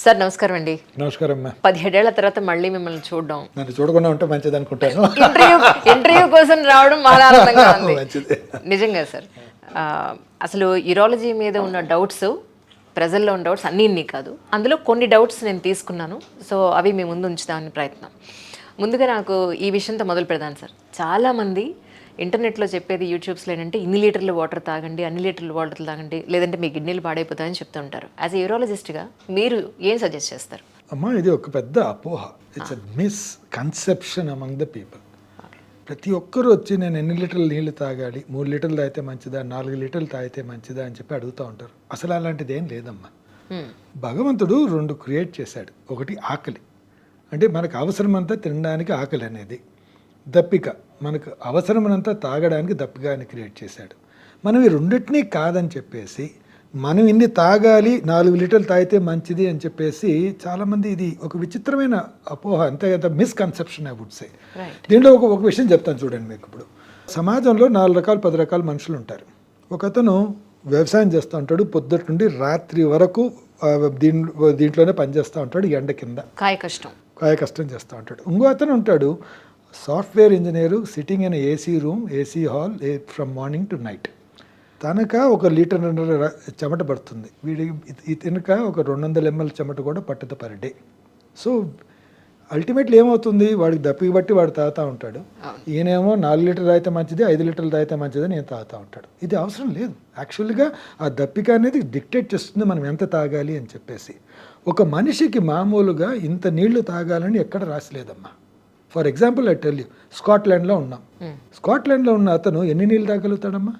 Sir నమస్కారం అండి. నమస్కారం అమ్మా. 17 ఏళ్ల తర్వాత మళ్ళీ మిమ్మల్ని చూడడం, నన్ను చూడకుండా ఉంటే మంచిది అనుకుంటాను. ఇంటర్వ్యూ కోసం రావడం చాలా ఆనందంగా ఉంది. మంచిది. నిజంగా సార్, అసలు యూరాలజీ మీద ఉన్న డౌట్స్, ప్రజల్లో ఉన్న డౌట్స్ అన్నీ కాదు, అందులో కొన్ని డౌట్స్ నేను తీసుకున్నాను. సో అవి మీ ముందు ఉంచుదామని ప్రయత్నం. ముందుగా నాకు ఈ విషయంతో మొదలు పెడదాను సార్. చాలామంది ఇంటర్నెట్లో చెప్పేది, యూట్యూబ్స్లో ఏంటంటే ఇన్ని లీటర్లు వాటర్ తాగండి, అన్ని లీటర్లు వాటర్ తాగండి, లేదంటే మీ కిడ్నీలు పాడైపోతాయని చెప్తూ ఉంటారు. యాజ్ ఎ యూరాలజిస్ట్గా మీరు ఏం సజెస్ట్ చేస్తారు? అమ్మా, ఇది ఒక పెద్ద అపోహ. It's a misconception among the people. ప్రతి ఒక్కరు వచ్చి నేను ఎన్ని లీటర్లు నీళ్లు తాగాలి, 3 లీటర్లు తాగితే మంచిదా, 4 లీటర్లు తాగితే మంచిదా అని చెప్పి అడుగుతూ ఉంటారు. అసలు అలాంటిది ఏం లేదమ్మా. భగవంతుడు 2 క్రియేట్ చేశాడు. ఒకటి ఆకలి, అంటే మనకు అవసరమంతా తినడానికి ఆకలి అనేది. దప్పిక, మనకు అవసరమనంతా తాగడానికి దప్పిక అని క్రియేట్ చేశాడు. మనం ఈ రెండింటినీ కాదని చెప్పేసి మనం ఇన్ని తాగాలి, 4 లీటర్లు తాగితే మంచిది అని చెప్పేసి చాలామంది, ఇది ఒక విచిత్రమైన అపోహ, అంతే కదా, మిస్కన్సెప్షన్ ఐ వుడ్ సే. దీంట్లో ఒక విషయం చెప్తాను చూడండి మీకు. ఇప్పుడు సమాజంలో 4 రకాలు 10 రకాల మనుషులు ఉంటారు. ఒకతను వ్యవసాయం చేస్తూ ఉంటాడు, పొద్దుటి నుండి రాత్రి వరకు దీంట్లోనే పనిచేస్తూ ఉంటాడు, ఎండ కింద కాయ కష్టం చేస్తూ ఉంటాడు. ఇంకో అతను ఉంటాడు, software engineer, sitting in AC room, AC hall from morning to night. తనక 1 లీటర్ చెమట పడుతుంది, తినక ఒక 200 ml చెమట కూడా పట్టదు పర్ డే. సో అల్టిమేట్లీ ఏమవుతుంది, వాడికి దప్పికి బట్టి వాడు తాగుతూ ఉంటాడు. ఈయనేమో 4 లీటర్లు తాగితే మంచిది, 5 లీటర్లు తాగితే మంచిదని నేను తాగుతూ ఉంటాడు. ఇది అవసరం లేదు. యాక్చువల్గా ఆ దప్పిక అనేది డిక్టేట్ చేస్తుంది మనం ఎంత తాగాలి అని చెప్పేసి. ఒక మనిషికి మామూలుగా ఇంత నీళ్లు తాగాలని ఎక్కడ రాసిలేదమ్మా. For example I tell you, స్కాట్లాండ్లో ఉన్నాం. స్కాట్లాండ్లో ఉన్న అతను ఎన్ని నీళ్ళు తాగలుగుతాడమ్మా?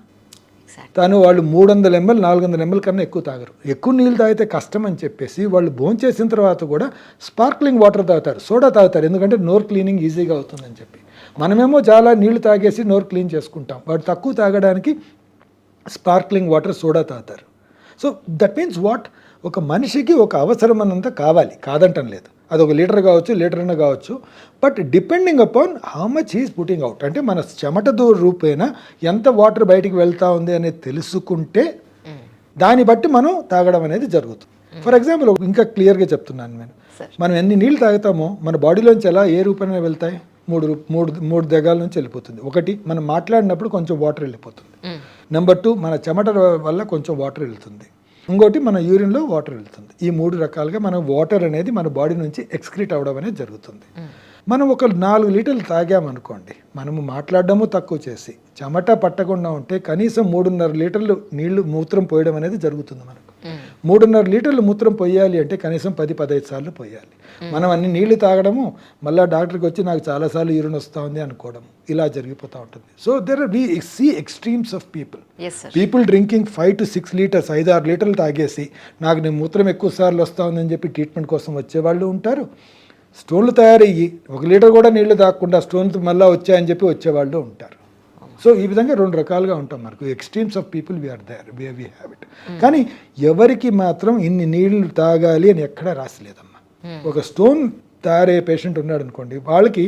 వాళ్ళు 300 ml 400 ml కన్నా ఎక్కువ తాగరు. ఎక్కువ నీళ్ళు తాగితే కష్టం అని చెప్పేసి వాళ్ళు భోంచేసిన తర్వాత కూడా స్పార్క్లింగ్ వాటర్ తాగుతారు, సోడా తాగుతారు, ఎందుకంటే నోర్ క్లీనింగ్ ఈజీగా అవుతుందని చెప్పి. మనమేమో చాలా నీళ్లు తాగేసి నోర్ క్లీన్ చేసుకుంటాం. వాడు తక్కువ తాగడానికి స్పార్క్లింగ్ వాటర్, సోడా తాగుతారు. సో దట్ మీన్స్ వాట్, ఒక మనిషికి ఒక అవసరం అన్నంత కావాలి, కాదంటం లేదు. అది 1 లీటర్ కావచ్చు, లీటర్న కావచ్చు, but depending upon how much is putting out. అంటే మన చెమట రూపేణ ఎంత వాటర్ బయటికి వెళ్తూ ఉంది అనేది తెలుసుకుంటే దాన్ని బట్టి మనం తాగడం అనేది జరుగుతుంది. ఫర్ ఎగ్జాంపుల్ ఇంకా క్లియర్గా చెప్తున్నాను నేను, మనం ఎన్ని నీళ్ళు తాగుతామో మన బాడీలోంచి ఎలా ఏ రూపంలో వెళ్తాయి, మూడు దగ్గర నుంచి వెళ్ళిపోతుంది. ఒకటి, మనం మాట్లాడినప్పుడు కొంచెం వాటర్ వెళ్ళిపోతుంది. నెంబర్ 2, మన చెమట వల్ల కొంచెం వాటర్ వెళ్తుంది. ఇంకోటి, మన యూరిన్లో వాటర్ వెళ్తుంది. ఈ 3 రకాలుగా మనం వాటర్ అనేది మన బాడీ నుంచి ఎక్స్క్రీట్ అవ్వడం అనేది జరుగుతుంది. మనం ఒక 4 లీటర్లు తాగామనుకోండి, మనము మాట్లాడడము తక్కువ చేసి చెమట పట్టకుండా ఉంటే కనీసం 3.5 లీటర్లు నీళ్లు మూత్రం పోయడం అనేది జరుగుతుంది. మనకు 3.5 లీటర్లు మూత్రం పోయాలి అంటే కనీసం 10-15 సార్లు పోయాలి. మనం అన్ని నీళ్లు తాగడము, మళ్ళీ డాక్టర్కి వచ్చి నాకు చాలాసార్లు యూరిన్ వస్తూ ఉంది అనుకోవడం, ఇలా జరిగిపోతూ ఉంటుంది. So we see extremes of people drinking 5 to 6 litres, 5-6 లీటర్లు తాగేసి నాకు నేను మూత్రం ఎక్కువ సార్లు వస్తూ ఉందని చెప్పి ట్రీట్మెంట్ కోసం వచ్చేవాళ్ళు ఉంటారు. స్టోన్లు తయారయ్యి 1 లీటర్ కూడా నీళ్లు తాగకుండా స్టోన్స్ మళ్ళీ వచ్చాయని చెప్పి వచ్చేవాళ్ళు ఉంటారు. సో ఈ విధంగా 2 రకాలుగా ఉంటాం. మనకు extremes of people we are there, we have it. కానీ ఎవరికి మాత్రం ఇన్ని నీళ్లు తాగాలి అని ఎక్కడా రాసలేదమ్మా. ఒక స్టోన్ తయారయ్యే పేషెంట్ ఉన్నాడు అనుకోండి, వాళ్ళకి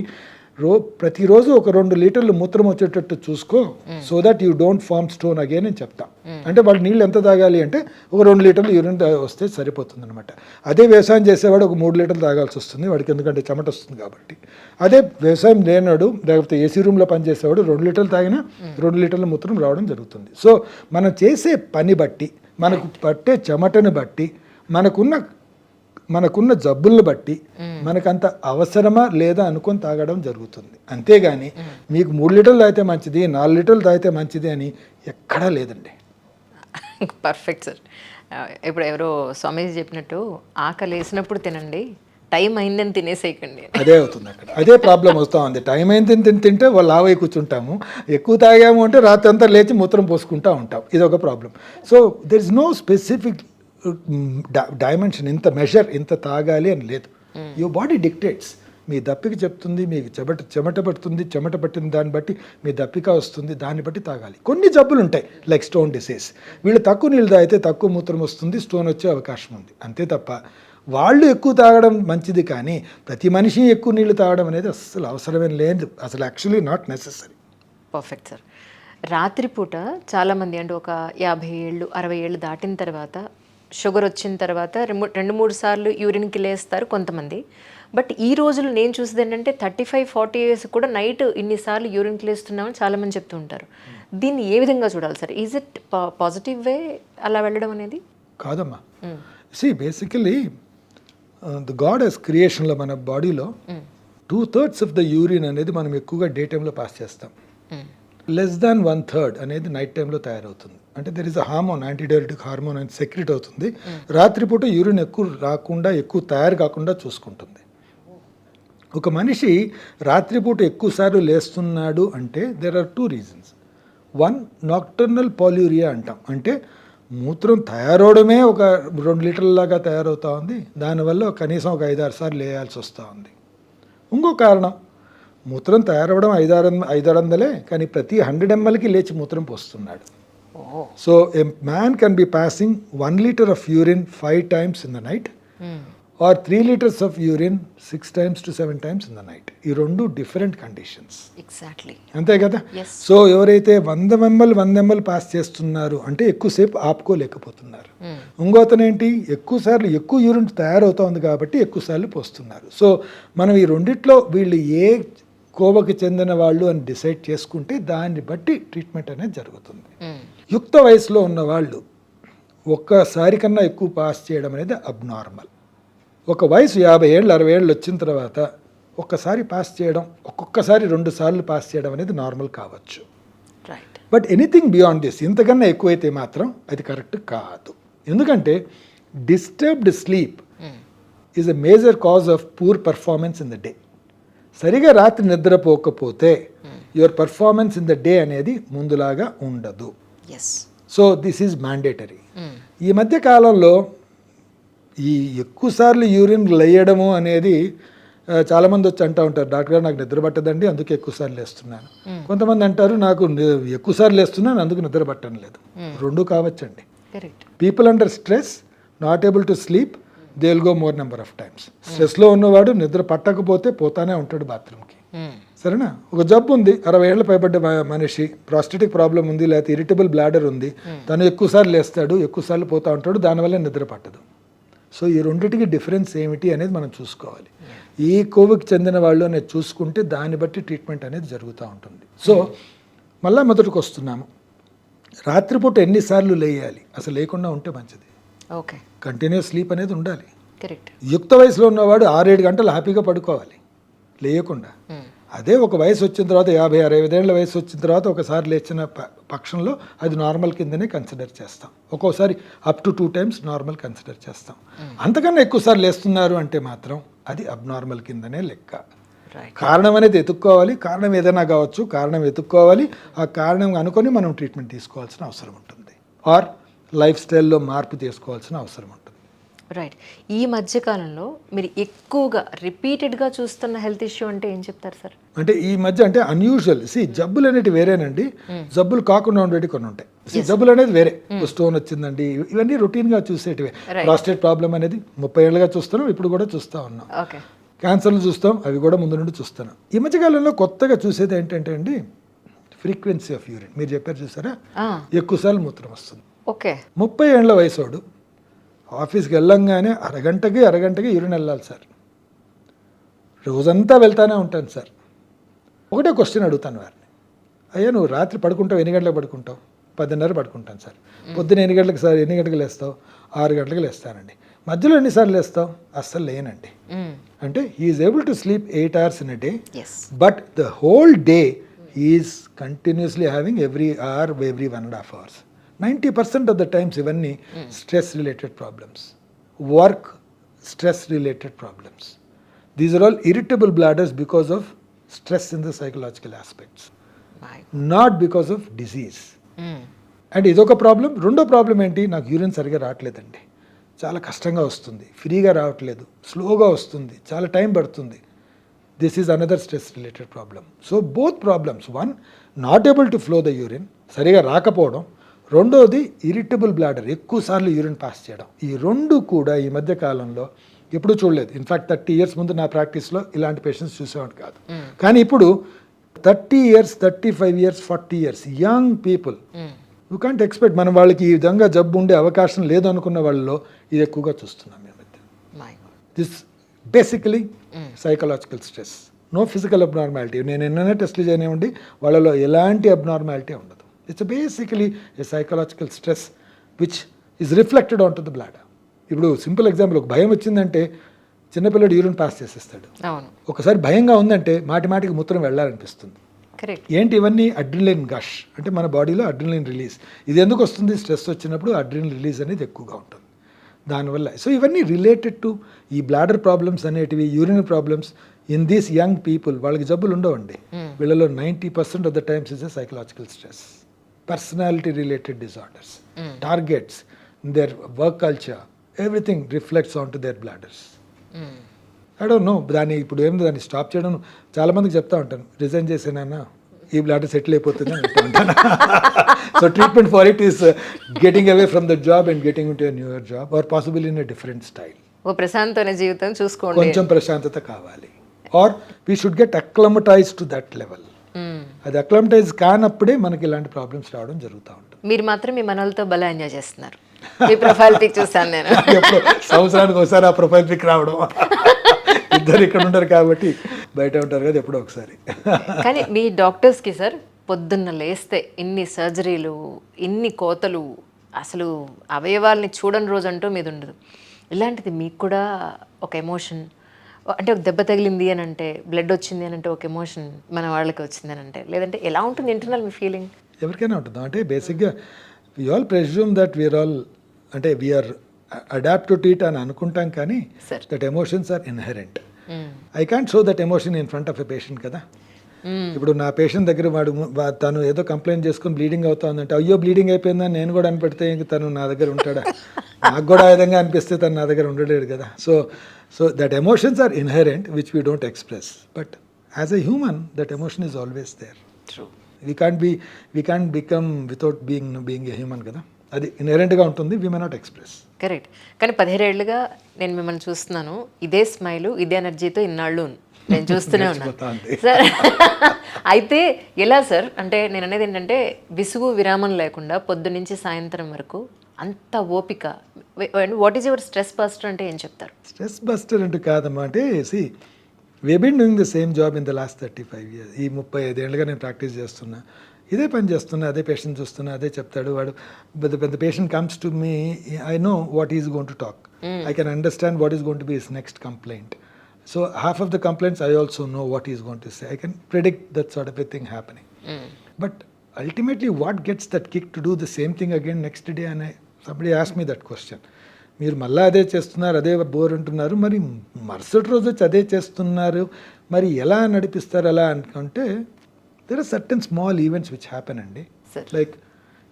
ప్రతిరోజు ఒక 2 లీటర్లు మూత్రం వచ్చేటట్టు చూసుకో, so that you don't form stone again అని చెప్తాం. అంటే వాళ్ళు నీళ్ళు ఎంత తాగాలి అంటే ఒక 2 లీటర్లు యూరిన్ వస్తే సరిపోతుంది అనమాట. అదే వ్యవసాయం చేసేవాడు ఒక 3 లీటర్లు తాగాల్సి వస్తుంది వాడికి, ఎందుకంటే చెమట వస్తుంది కాబట్టి. అదే వ్యవసాయం లేనాడు, లేకపోతే ఏసీ రూమ్లో పనిచేసేవాడు 2 లీటర్లు తాగినా 2 లీటర్ల మూత్రం రావడం జరుగుతుంది. సో మనం చేసే పని బట్టి, మనకు పట్టే చెమటను బట్టి, మనకున్న జబ్బులను బట్టి మనకంత అవసరమా లేదా అనుకొని తాగడం జరుగుతుంది. అంతేగాని మీకు 3 లీటర్లు తాగితే మంచిది, 4 లీటర్లు తాగితే మంచిది అని ఎక్కడా లేదండి. Perfect sir. ఇప్పుడు ఎవరో స్వామీజీ చెప్పినట్టు ఆకలి వేసినప్పుడు తినండి, టైం అయిందని తినేసేయకండి. అదే అవుతుంది అక్కడ, అదే ప్రాబ్లం వస్తూ ఉంది. టైం అయింది తింటే వాళ్ళు లావై కూర్చుంటాము, ఎక్కువ తాగాము అంటే రాత్రి అంతా లేచి మూత్రం పోసుకుంటూ ఉంటాం. ఇది ఒక problem. So there is no specific dimension, ఇంత మెజర్, ఇంత తాగాలి అని లేదు. Your body dictates. మీ దప్పిక చెప్తుంది, మీకు చెమట పడుతుంది, చెమట పట్టిన దాన్ని బట్టి మీ దప్పిక వస్తుంది, దాన్ని బట్టి తాగాలి. కొన్ని జబ్బులు ఉంటాయి, లైక్ స్టోన్ డిసీజ్. వీళ్ళు తక్కువ నీళ్ళు తాగితే తక్కువ మూత్రం వస్తుంది, స్టోన్ వచ్చే అవకాశం ఉంది. అంతే తప్ప వాళ్ళు ఎక్కువ తాగడం మంచిది, కానీ ప్రతి మనిషి ఎక్కువ నీళ్ళు తాగడం అనేది అసలు అవసరమే లేదు, అసలు actually not necessary. Perfect sir. రాత్రిపూట చాలామంది అంటే ఒక 50 ఏళ్ళు 60 ఏళ్ళు దాటిన తర్వాత షుగర్ వచ్చిన తర్వాత 2-3 సార్లు యూరిన్కి లేస్తారు కొంతమంది. బట్ ఈ రోజులు నేను చూసేది ఏంటంటే 35-40 ఇయర్స్ కూడా నైట్ ఇన్నిసార్లు యూరిన్కి లేస్తున్నామని చాలామంది చెప్తూ ఉంటారు. దీన్ని ఏ విధంగా చూడాలి sir? Is it positive way అలా వెళ్ళడం అనేది? కాదమ్మా. బేసికలీ ద గాడ్ హెస్ క్రియేషన్లో మన బాడీలో 2/3 ఆఫ్ ద యూరిన్ అనేది మనం ఎక్కువగా డే టైంలో పాస్ చేస్తాం. లెస్ దాన్ 1/3 అనేది నైట్ టైంలో తయారవుతుంది. అంటే there is a hormone, antidiuretic hormone అనేది సెక్రెట్ అవుతుంది. రాత్రిపూట యూరిన్ ఎక్కువ రాకుండా, ఎక్కువ తయారు కాకుండా చూసుకుంటుంది. ఒక మనిషి రాత్రిపూట ఎక్కువసార్లు లేస్తున్నాడు అంటే దెర్ ఆర్ 2 రీజన్స్. 1, నాక్టర్నల్ పాల్యూరియా అంటాం. అంటే మూత్రం తయారవడమే ఒక 2 లీటర్లలాగా తయారవుతూ ఉంది. దానివల్ల కనీసం ఒక 5-6 సార్లు లేయాల్సి వస్తూ ఉంది. ఇంకో కారణం, మూత్రం తయారవడం 500 కానీ ప్రతి 100 mlకి లేచి మూత్రం పోస్తున్నాడు. So a man can be passing 1 liter of urine 5 times in the night or 3 liters of urine 6 times to 7 times in the night. ఈ 2 డిఫరెంట్ కండిషన్స్. ఎగ్జాక్ట్లీ అంతే కదా. సో ఎవరైతే 100 ml పాస్ చేస్తున్నారు అంటే ఎక్కువసేపు ఆపుకోలేకపోతున్నారు. ఇంకోతను ఏంటి, ఎక్కువసార్లు ఎక్కువ యూరిన్ తయారవుతోంది కాబట్టి ఎక్కువసార్లు పోస్తున్నారు. సో మనం ఈ రెండిట్లో వీళ్ళు ఏ కోవకి చెందిన వాళ్ళు అని డిసైడ్ చేసుకుంటే దాన్ని బట్టి ట్రీట్మెంట్ అనేది జరుగుతుంది. యుక్త వయసులో ఉన్న వాళ్ళు ఒక్కసారి కన్నా ఎక్కువ పాస్ చేయడం అనేది అబ్నార్మల్. ఒక వయసు 50 ఏళ్ళు 60 ఏళ్ళు వచ్చిన తర్వాత ఒక్కసారి పాస్ చేయడం, ఒక్కొక్కసారి 2 సార్లు పాస్ చేయడం అనేది నార్మల్ కావచ్చు. బట్ ఎనీథింగ్ బియాండ్ దిస్, ఇంతకన్నా ఎక్కువైతే మాత్రం అది కరెక్ట్ కాదు. ఎందుకంటే disturbed sleep is a major cause of poor performance in the day. సరిగా రాత్రి నిద్రపోకపోతే your performance in the day అనేది ముందులాగా ఉండదు. So this is mandatory. ఈ మధ్య కాలంలో ఈ ఎక్కువసార్లు యూరిన్ లేయడము అనేది చాలామంది వచ్చి అంటూ ఉంటారు, డాక్టర్ గారు నాకు నిద్ర పట్టదండి అందుకే ఎక్కువసార్లు లేస్తున్నాను. కొంతమంది అంటారు నాకు ఎక్కువసార్లు లేస్తున్నాను అందుకు నిద్ర పట్టడం లేదు. 2 కావచ్చండి. People under stress not able to sleep, they will go more number of times. స్ట్రెస్లో ఉన్నవాడు నిద్ర పట్టకపోతే పోతానే ఉంటాడు బాత్రూమ్కి. సరేనా, ఒక జబ్బు ఉంది, 60 ఏళ్ళ పైబడ్డ మనిషి, ప్రాస్టేటిక్ ప్రాబ్లం ఉంది, లేకపోతే ఇరిటబుల్ బ్లాడర్ ఉంది, తను ఎక్కువసార్లు లేస్తాడు, ఎక్కువసార్లు పోతూ ఉంటాడు, దానివల్ల నిద్ర పట్టదు. సో ఈ రెండింటికి డిఫరెన్స్ ఏమిటి అనేది మనం చూసుకోవాలి. ఈ కోవికి చెందిన వాళ్ళు అనేది చూసుకుంటే దాన్ని బట్టి ట్రీట్మెంట్ అనేది జరుగుతూ ఉంటుంది. సో మళ్ళీ మొదటికి వస్తున్నాము, రాత్రిపూట ఎన్నిసార్లు లేయాలి, అసలు లేకుండా ఉంటే మంచిది. ఓకే, కంటిన్యూస్ స్లీప్ అనేది ఉండాలి. కరెక్ట్. యుక్త వయసులో ఉన్నవాడు 6-7 గంటలు హ్యాపీగా పడుకోవాలి లేయకుండా. అదే ఒక వయసు వచ్చిన తర్వాత 50-65 ఏళ్ళ వయసు వచ్చిన తర్వాత ఒకసారి లేచిన పక్షంలో అది నార్మల్ కిందనే కన్సిడర్ చేస్తాం. ఒక్కోసారి up to 2 times normal consider చేస్తాం. అంతకన్నా ఎక్కువసారి లేస్తున్నారు అంటే మాత్రం అది అబ్నార్మల్ కిందనే లెక్క. కారణం అనేది ఎత్తుక్కోవాలి, కారణం ఏదైనా కావచ్చు, కారణం ఎత్తుక్కోవాలి, ఆ కారణం అనుకొని మనం ట్రీట్మెంట్ తీసుకోవాల్సిన అవసరం ఉంటుంది, ఆర్ లైఫ్ స్టైల్లో మార్పు తీసుకోవాల్సిన అవసరం ఉంటుంది. రైట్. ఈ మధ్యకాలంలో మీరు ఎక్కువగా రిపీటెడ్గా చూస్తున్న హెల్త్ ఇష్యూ అంటే ఏం చెప్తారు సార్? అంటే ఈ మధ్య అంటే అన్యూజువల్, జబ్బులు అనేవి వేరేనండి, జబ్బులు కాకుండా ఉండేవి కొన్ని ఉంటాయి. జబ్బులు అనేది వేరే, స్టోన్ వచ్చిందండి, ఇవన్నీ రొటీన్గా చూసేటివే. ప్రాస్టేట్ ప్రాబ్లం అనేది 30 ఏళ్ళుగా చూస్తున్నాం, ఇప్పుడు కూడా చూస్తూ ఉన్నాం. క్యాన్సర్లు చూస్తాం, అవి కూడా ముందు నుండి చూస్తున్నాం. ఈ మధ్యకాలంలో కొత్తగా చూసేది ఏంటంటే అండి ఫ్రీక్వెన్సీ ఆఫ్ యూరిన్. మీరు చెప్పారు చూసారా, ఎక్కువసార్లు మూత్రం వస్తుంది. ఓకే, 30 ఏళ్ళ వయసోడు ఆఫీస్కి వెళ్ళంగానే అరగంటకి యూరిన్ వెళ్ళాలి సార్. రోజంతా వెళ్తానే ఉంటాను సార్. ఒకటే క్వశ్చన్ అడుగుతాను వారిని, అయ్యా నువ్వు రాత్రి పడుకుంటావు, ఎన్ని గంటలకు పడుకుంటావు? 10:30 పడుకుంటాను సార్. పొద్దున్న ఎన్ని గంటలకు సార్? ఎన్ని గంటలకు లేస్తావు? 6 గంటలకు లేస్తానండి. మధ్యలో ఎన్నిసార్లు లేస్తావు? అస్సలు లేనండి. అంటే he is able to sleep 8 hours in a day, but the whole day he is continuously having every hour, every 1.5 hours. 90% of the times ఇవన్నీ stress related problems, work stress related problems. These are all irritable bladders because of stress in the psychological aspects, not because of disease. And ఇదొక problem. రెండో problem ఏంటి, నాకు urine సరిగా రావట్లేదండి, చాలా కష్టంగా వస్తుంది, ఫ్రీగా రావట్లేదు, స్లోగా వస్తుంది, చాలా టైం పడుతుంది. This is another stress related problem. So both problems, 1 not able to flow the urine, సరిగా రాకపోవడం, రెండోది ఇరిటబుల్ బ్లాడర్, ఎక్కువసార్లు యూరిన్ పాస్ చేయడం. ఈ 2 కూడా ఈ మధ్య కాలంలో ఎప్పుడు చూడలేదు. ఇన్ఫ్యాక్ట్ 30 years ముందు నా ప్రాక్టీస్లో ఇలాంటి పేషెంట్స్ చూసేవాడు కాదు. కానీ ఇప్పుడు 30 years, 35 years, 40 years young people you can't expect. మనం వాళ్ళకి ఈ విధంగా జబ్బు ఉండే అవకాశం లేదు అనుకున్న వాళ్ళలో ఇది ఎక్కువగా చూస్తున్నాం మేము. This basically psychological stress, no physical abnormality. నేను ఎన్నైనా టెస్ట్లు చేయనివ్వండి, వాళ్ళలో ఎలాంటి అబ్నార్మాలిటీ ఉండదు. It's basically a psychological stress which is reflected on to the bladder. ఇప్పుడు సింపుల్ ఎగ్జాంపుల్, ఒక భయం వచ్చిందంటే చిన్నపిల్లడు యూరిన్ పాస్ చేసేస్తాడు. ఒకసారి భయంగా ఉందంటే మాటికి మూత్రం వెళ్ళాలనిపిస్తుంది. ఏంటి ఇవన్నీ? అడ్రినలిన్ గష్, అంటే మన బాడీలో అడ్రినలిన్ రిలీజ్. ఇది ఎందుకు వస్తుంది? స్ట్రెస్ వచ్చినప్పుడు అడ్రినలిన్ రిలీజ్ అనేది ఎక్కువగా ఉంటుంది దానివల్ల. సో ఇవన్నీ రిలేటెడ్ టు ఈ బ్లాడర్ ప్రాబ్లమ్స్ అనేటివి, urine problems in these young people. వాళ్ళకి జబ్బులు ఉండవండి. వీళ్ళలో 90% of the times is a psychological stress, personality related disorders, targets, their work culture, everything reflects on to their bladders. I don't know దాన్ని ఇప్పుడు ఏమి దాన్ని stop చేయడం. చాలా మందికి చెప్తా ఉంటాను, రిజైన్ చేసేనా ఈ బ్లాడర్ సెటిల్ అయిపోతుంది అని చెప్తా ఉంటాను. So treatment for it is getting away from the job and getting into a newer job or possible in a different style. ఓ ప్రశాంతమైన జీవితం చూసుకోండి, కొంచెం ప్రశాంతత కావాలి. Or we should get acclimatize to that level. అది అక్లమటైజ్ కానప్పుడే మనకి ఇలాంటి ప్రాబ్లమ్స్ రావడం జరుగుతూ ఉంటుంది. మీరు మాత్రం మీ మనలతో భలే ఎంజాయ్ చేస్తున్నారు. మీ ప్రొఫైల్ పిక్ చూసాను నేను. ఎప్పుడు సంవత్సరానికి ఒకసారి ఆ ప్రొఫైల్ పిక్ రావడం. ఇద్దరు ఇక్కడ ఉంటారు కాబట్టి బయట ఉంటారు కదా ఎప్పుడో ఒకసారి. కానీ మీ డాక్టర్స్కి సార్ పొద్దున్న లేస్తే ఇన్ని సర్జరీలు, ఇన్ని కోతలు, అసలు అవయవాల్ని చూడని రోజు అంటూ మీద ఉండదు. ఇలాంటిది మీకు కూడా ఒక ఎమోషన్, అంటే ఒక దెబ్బ తగిలింది అని అంటే, బ్లడ్ వచ్చింది అని అంటే ఒక ఎమోషన్ మన వాళ్ళకి వచ్చింది అని అంటే, లేదంటే ఎలా ఉంటుంది ఇంటర్నల్ మీ ఫీలింగ్? ఎవరికైనా ఉంటుంది. అంటే బేసిక్గా we all presume that we are all, అంటే వీఆర్ అడాప్ట్ టు ఇట్ అని అనుకుంటాం, కానీ that emotions are inherent. I can't show that emotion in front of a patient కదా. ఇప్పుడు నా పేషెంట్ దగ్గర తను ఏదో కంప్లైంట్ చేసుకుని బ్లీడింగ్ అవుతుందంటే, అయ్యో బ్లీడింగ్ అయిపోయిందని నేను కూడా అనిపెడితే ఇంక తను నా దగ్గర ఉంటాడా? నాకు కూడా ఆ విధంగా అనిపిస్తే తను నా దగ్గర ఉండలేడు కదా. So that emotions are inherent which we don't express, but as a human that emotion is always there. We can't become without being a human కదా. అది ఇన్హెరెంట్గా ఉంటుంది, we may not express. Correct. కానీ 17 ఏళ్ళుగా నేను మిమ్మల్ని చూస్తున్నాను, ఇదే స్మైలు, ఇదే ఎనర్జీతో ఇన్నాళ్ళు నేను చూస్తూనే ఉన్నాను సార్. అయితే ఎలా సార్, అంటే నేను అనేది ఏంటంటే విసుగు విరామం లేకుండా పొద్దు నుంచి సాయంత్రం వరకు అంత ఓపిక. What is your stress buster అంటే ఏం చెప్తారు? స్ట్రెస్ బస్టర్ అంటే కాదమ్మా, అంటే see we been doing the same job in the last 35 years. ఈ 35 ఏళ్ళుగా నేను ప్రాక్టీస్ చేస్తున్నా, ఇదే పని చేస్తున్నా, అదే పేషెంట్ చూస్తున్నా, అదే చెప్తాడు వాడు. The patient comes to me, I know what is going to talk, I can understand what is going to B his next complaint. So half of the complaints I also know what he is going to say. I can predict that sort of a thing happening. But ultimately what gets that kick to do the same thing again next day? And somebody asked me that question. మీరు మళ్ళీ అదే చేస్తున్నారు, అదే bore అంటున్నారు, మరి మరుసటి రోజు వచ్చి అదే చేస్తున్నారు, మరి ఎలా నడిపిస్తారు అలా అనుకుంటే there are certain small events which happen అండి. లైక్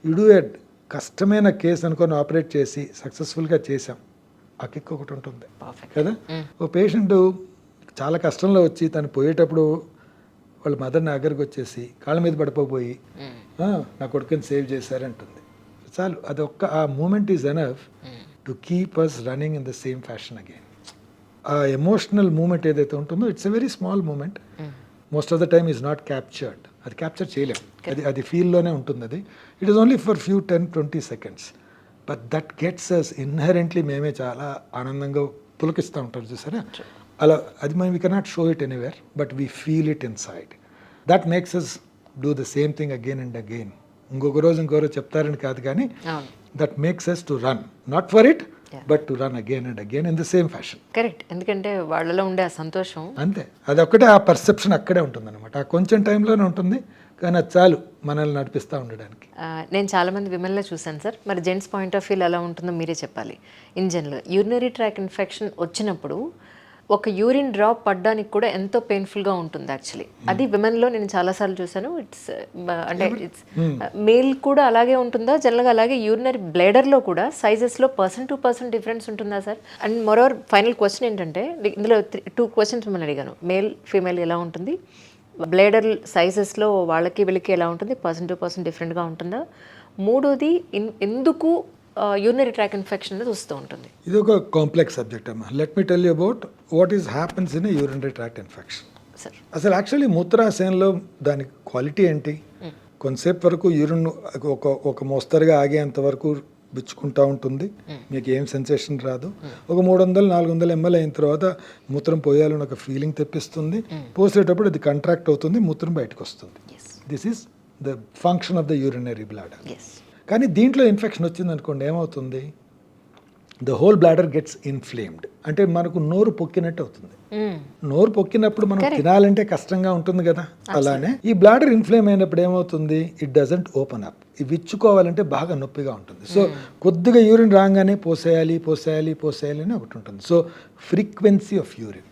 యు డూ ఎ కష్టమైన కేసు అనుకొని ఆపరేట్ చేసి సక్సెస్ఫుల్గా చేసాం, ఆ కిక్ ఒకటి ఉంటుంది కదా. ఓ పేషెంట్ చాలా కష్టంలో వచ్చి తను పోయేటప్పుడు వాళ్ళ మదర్ నా దగ్గరికి వచ్చేసి కాళ్ళ మీద పడిపోయి నా కొడుకుని సేవ్ చేశారంటుంది. చాలు, అదొక్క ఆ moment is enough to keep us running in the same fashion again. ఆ ఎమోషనల్ మూమెంట్ ఏదైతే ఉంటుందో it's a very small moment, most of the time is not captured. అది క్యాప్చర్ చేయలేం, అది ఫీల్లోనే ఉంటుంది. అది it is only for few 10-20 seconds. But that gets us inherently. మేమే చాలా ఆనందంగా పులకిస్తూ ఉంటారు చూసారా, అలా. అది మనం we cannot show it anywhere, but we feel it in side. That makes us do the same thing again and again. ఇంకొక రోజు చెప్తారని కాదు, కానీ that makes us to run, not for it but to run again and again in the same fashion. Correct. ఎందుకంటే వాళ్ళలో ఉండే ఆ సంతోషం అంతే, అదొక్కటే, ఆ పర్సెప్షన్ అక్కడే ఉంటుంది అనమాట. ఆ కొంచెం టైంలోనే ఉంటుంది, కానీ అది చాలు మనల్ని నడిపిస్తూ ఉండడానికి. నేను చాలామంది విమెన్లో చూశాను సార్. మరి జెంట్స్ పాయింట్ ఆఫ్ వ్యూలో ఎలా ఉంటుందో మీరే చెప్పాలి. In general urinary tract infection వచ్చినప్పుడు ఒక యూరిన్ డ్రాప్ పడడానికి కూడా ఎంతో పెయిన్ఫుల్గా ఉంటుంది యాక్చువల్లీ. అది విమెన్లో నేను చాలాసార్లు చూశాను. ఇట్స్ అంటే ఇట్స్ మేల్ కూడా అలాగే ఉంటుందా జనరల్గా? అలాగే యూరినరీ బ్లేడర్లో కూడా సైజెస్లో 1% డిఫరెన్స్ ఉంటుందా sir? And moreover final question ఏంటంటే, ఇందులో 2 questions మిమ్మల్ని అడిగాను. మేల్ ఫీమేల్ ఎలా ఉంటుంది, బ్లేడర్ సైజెస్లో వాళ్ళకి వీళ్ళకి ఎలా ఉంటుంది, 1% డిఫరెంట్గా ఉంటుందా? మూడోది ఎందుకు యూరినరీ ట్రాక్ ఇన్ఫెక్షన్ అనేది వస్తూ ఉంటుంది? ఇది ఒక కాంప్లెక్స్ సబ్జెక్ట్ అమ్మా. Let me tell you about what is happens in urinary tract infection. అసలు యాక్చువల్లీ మూత్రాశయంలో దాని క్వాలిటీ ఏంటి, కొంతసేపు వరకు యూరిన్ ఒక మోస్తరుగా ఆగేంత వరకు బిచ్చుకుంటూ ఉంటుంది, మీకు ఏం సెన్సేషన్ రాదు. ఒక 300-400 ml అయిన తర్వాత మూత్రం పోయాలని ఒక ఫీలింగ్ తెప్పిస్తుంది. పోసేటప్పుడు అది కంట్రాక్ట్ అవుతుంది, మూత్రం బయటకు వస్తుంది. This is the function of the urinary bladder. కానీ దీంట్లో ఇన్ఫెక్షన్ వచ్చింది అనుకోండి, ఏమవుతుంది? The whole bladder gets inflamed. అంటే మనకు నోరు పొక్కినట్టు అవుతుంది. నోరు పొక్కినప్పుడు మనం తినాలంటే కష్టంగా ఉంటుంది కదా, అలానే ఈ బ్లాడర్ ఇన్ఫ్లేమ్ అయినప్పుడు ఏమవుతుంది? It doesn't open up. ఇవి ఇచ్చుకోవాలంటే బాగా నొప్పిగా ఉంటుంది. సో కొద్దిగా యూరిన్ రాగానే పోసేయాలి అని ఒకటి ఉంటుంది. So frequency of urine.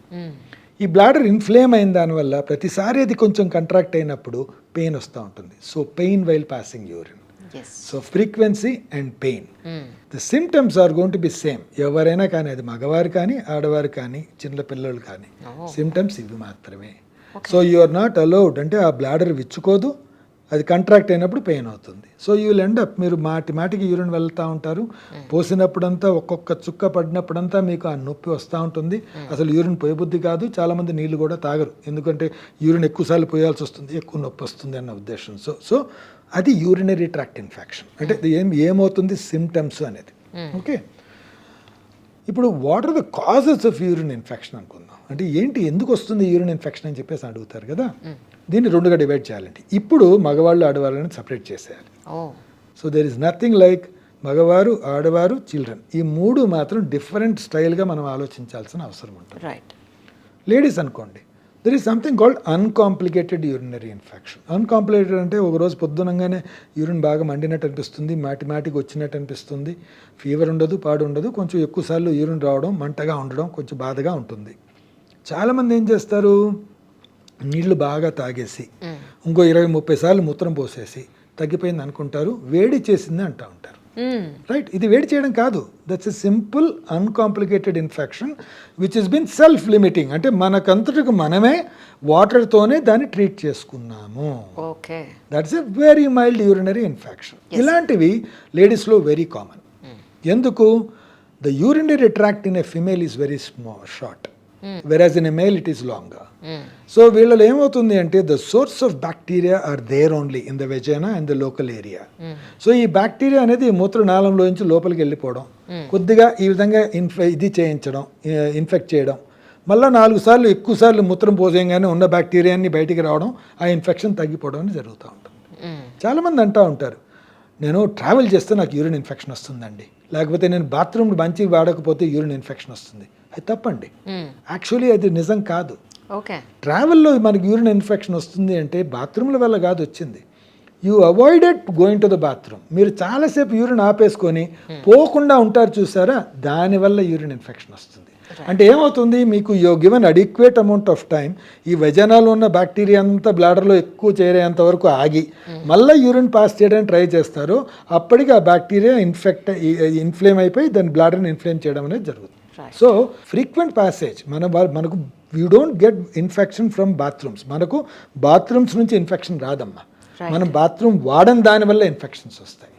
ఈ బ్లాడర్ ఇన్ఫ్లేమ్ అయిన దానివల్ల ప్రతిసారి అది కొంచెం కంట్రాక్ట్ అయినప్పుడు పెయిన్ వస్తూ ఉంటుంది. So pain while passing urine. So frequency and pain, the symptoms are going to be same. ఎవరైనా కానీ, అది మగవారు కానీ ఆడవారు కానీ చిన్న పిల్లలు కానీ, సిమ్టమ్స్ ఇవి మాత్రమే. So you are not allowed, అంటే ఆ బ్లాడర్ విచ్చుకోదు, అది కంట్రాక్ట్ అయినప్పుడు పెయిన్ అవుతుంది. So you will end up, మీరు మాటికి యూరిన్ వెళ్తూ ఉంటారు. పోసినప్పుడంతా ఒక్కొక్క చుక్క పడినప్పుడంతా మీకు ఆ నొప్పి వస్తూ ఉంటుంది. అసలు యూరిన్ పోయబుద్ధి కాదు. చాలామంది నీళ్ళు కూడా తాగరు, ఎందుకంటే యూరిన్ ఎక్కువసార్లు పోయాల్సి వస్తుంది, ఎక్కువ నొప్పి వస్తుంది అన్న ఉద్దేశం. సో అది యూరినరీ ట్రాక్ట్ ఇన్ఫెక్షన్. అంటే ఏమవుతుంది సిమ్టమ్స్ అనేది. ఓకే, ఇప్పుడు what are the causes of urine infection అనుకుందాం. అంటే ఏంటి, ఎందుకు వస్తుంది యూరిన్ ఇన్ఫెక్షన్ అని చెప్పేసి అడుగుతారు కదా. దీన్ని రెండుగా డివైడ్ చేయాలంటే, ఇప్పుడు మగవాళ్ళు ఆడవాళ్ళని సపరేట్ చేసేయాలి. So there is nothing like మగవారు ఆడవారు చిల్డ్రన్, ఈ మూడు మాత్రం డిఫరెంట్ స్టైల్గా మనం ఆలోచించాల్సిన అవసరం ఉంటుంది. లేడీస్ అనుకోండి, there is something called uncomplicated urinary infection. Uncomplicated అంటే ఒకరోజు పొద్దునగానే యూరిన్ బాగా మండినట్టు అనిపిస్తుంది, మాటికి వచ్చినట్టు అనిపిస్తుంది, ఫీవర్ ఉండదు, పాడు ఉండదు, కొంచెం ఎక్కువసార్లు యూరిన్ రావడం, మంటగా ఉండడం, కొంచెం బాధగా ఉంటుంది. చాలామంది ఏం చేస్తారు, నీళ్లు బాగా తాగేసి ఇంకో 20-30 సార్లు మూత్రం పోసేసి తగ్గిపోయింది అనుకుంటారు, వేడి చేసింది అంటూ ఉంటారు. రైట్, ఇది వేడి చేయడం కాదు, that's a simple uncomplicated infection which is been self limiting. అంటే మనకంతటికి మనమే వాటర్తోనే దాన్ని ట్రీట్ చేసుకున్నాము. That's a very mild urinary infection. ఇలాంటివి లేడీస్లో వెరీ కామన్. ఎందుకు? The urinary tract in a female is very short, whereas in a male it is longer. So వీళ్ళలో ఏమవుతుంది అంటే, the source of bacteria are there only in the vagina and the local area. So ఈ bacteria అనేది మూత్రనాళంలో నుంచి లోపలికి వెళ్ళిపోవడం, కొద్దిగా ఈ విధంగా ఇన్ఫెక్ట్ చేయడం, మళ్ళీ 4 సార్లు ఎక్కువ సార్లు మూత్రం పోసేయంగానే ఉన్న బ్యాక్టీరియాని బయటికి రావడం, ఆ ఇన్ఫెక్షన్ తగ్గిపోవడం అని జరుగుతూ ఉంటుంది. చాలామంది అంటూ ఉంటారు, నేను ట్రావెల్ చేస్తే నాకు యూరిన్ ఇన్ఫెక్షన్ వస్తుందండి, లేకపోతే నేను బాత్రూమ్ మంచిగా వాడకపోతే యూరిన్ ఇన్ఫెక్షన్ వస్తుంది. అది తప్పండి, యాక్చువల్లీ అది నిజం కాదు. ట్రావెల్లో మనకి యూరిన్ ఇన్ఫెక్షన్ వస్తుంది అంటే బాత్రూమ్ల వల్ల కాదు వచ్చింది, you avoided going to the bathroom. మీరు చాలాసేపు యూరిన్ ఆపేసుకొని పోకుండా ఉంటారు చూసారా, దానివల్ల యూరిన్ ఇన్ఫెక్షన్ వస్తుంది. అంటే ఏమవుతుంది, మీకు you given adequate amount of time, ఈ వెజనాలో ఉన్న బ్యాక్టీరియా అంతా బ్లాడర్లో ఎక్కువ చేరేంత వరకు ఆగి మళ్ళీ యూరిన్ పాస్ చేయడానికి ట్రై చేస్తారు. అప్పటికి ఆ బ్యాక్టీరియా ఇన్ఫ్లేమ్ అయిపోయి దాని బ్లాడర్ని ఇన్ఫ్లేమ్ చేయడం అనేది జరుగుతుంది. సో ఫ్రీక్వెంట్ ప్యాసేజ్ మనకు you don't get infection from bathrooms. మనకు బాత్రూమ్స్ నుంచి ఇన్ఫెక్షన్ రాదమ్మా, మనం బాత్రూమ్ వాడని దానివల్ల ఇన్ఫెక్షన్స్ వస్తాయి.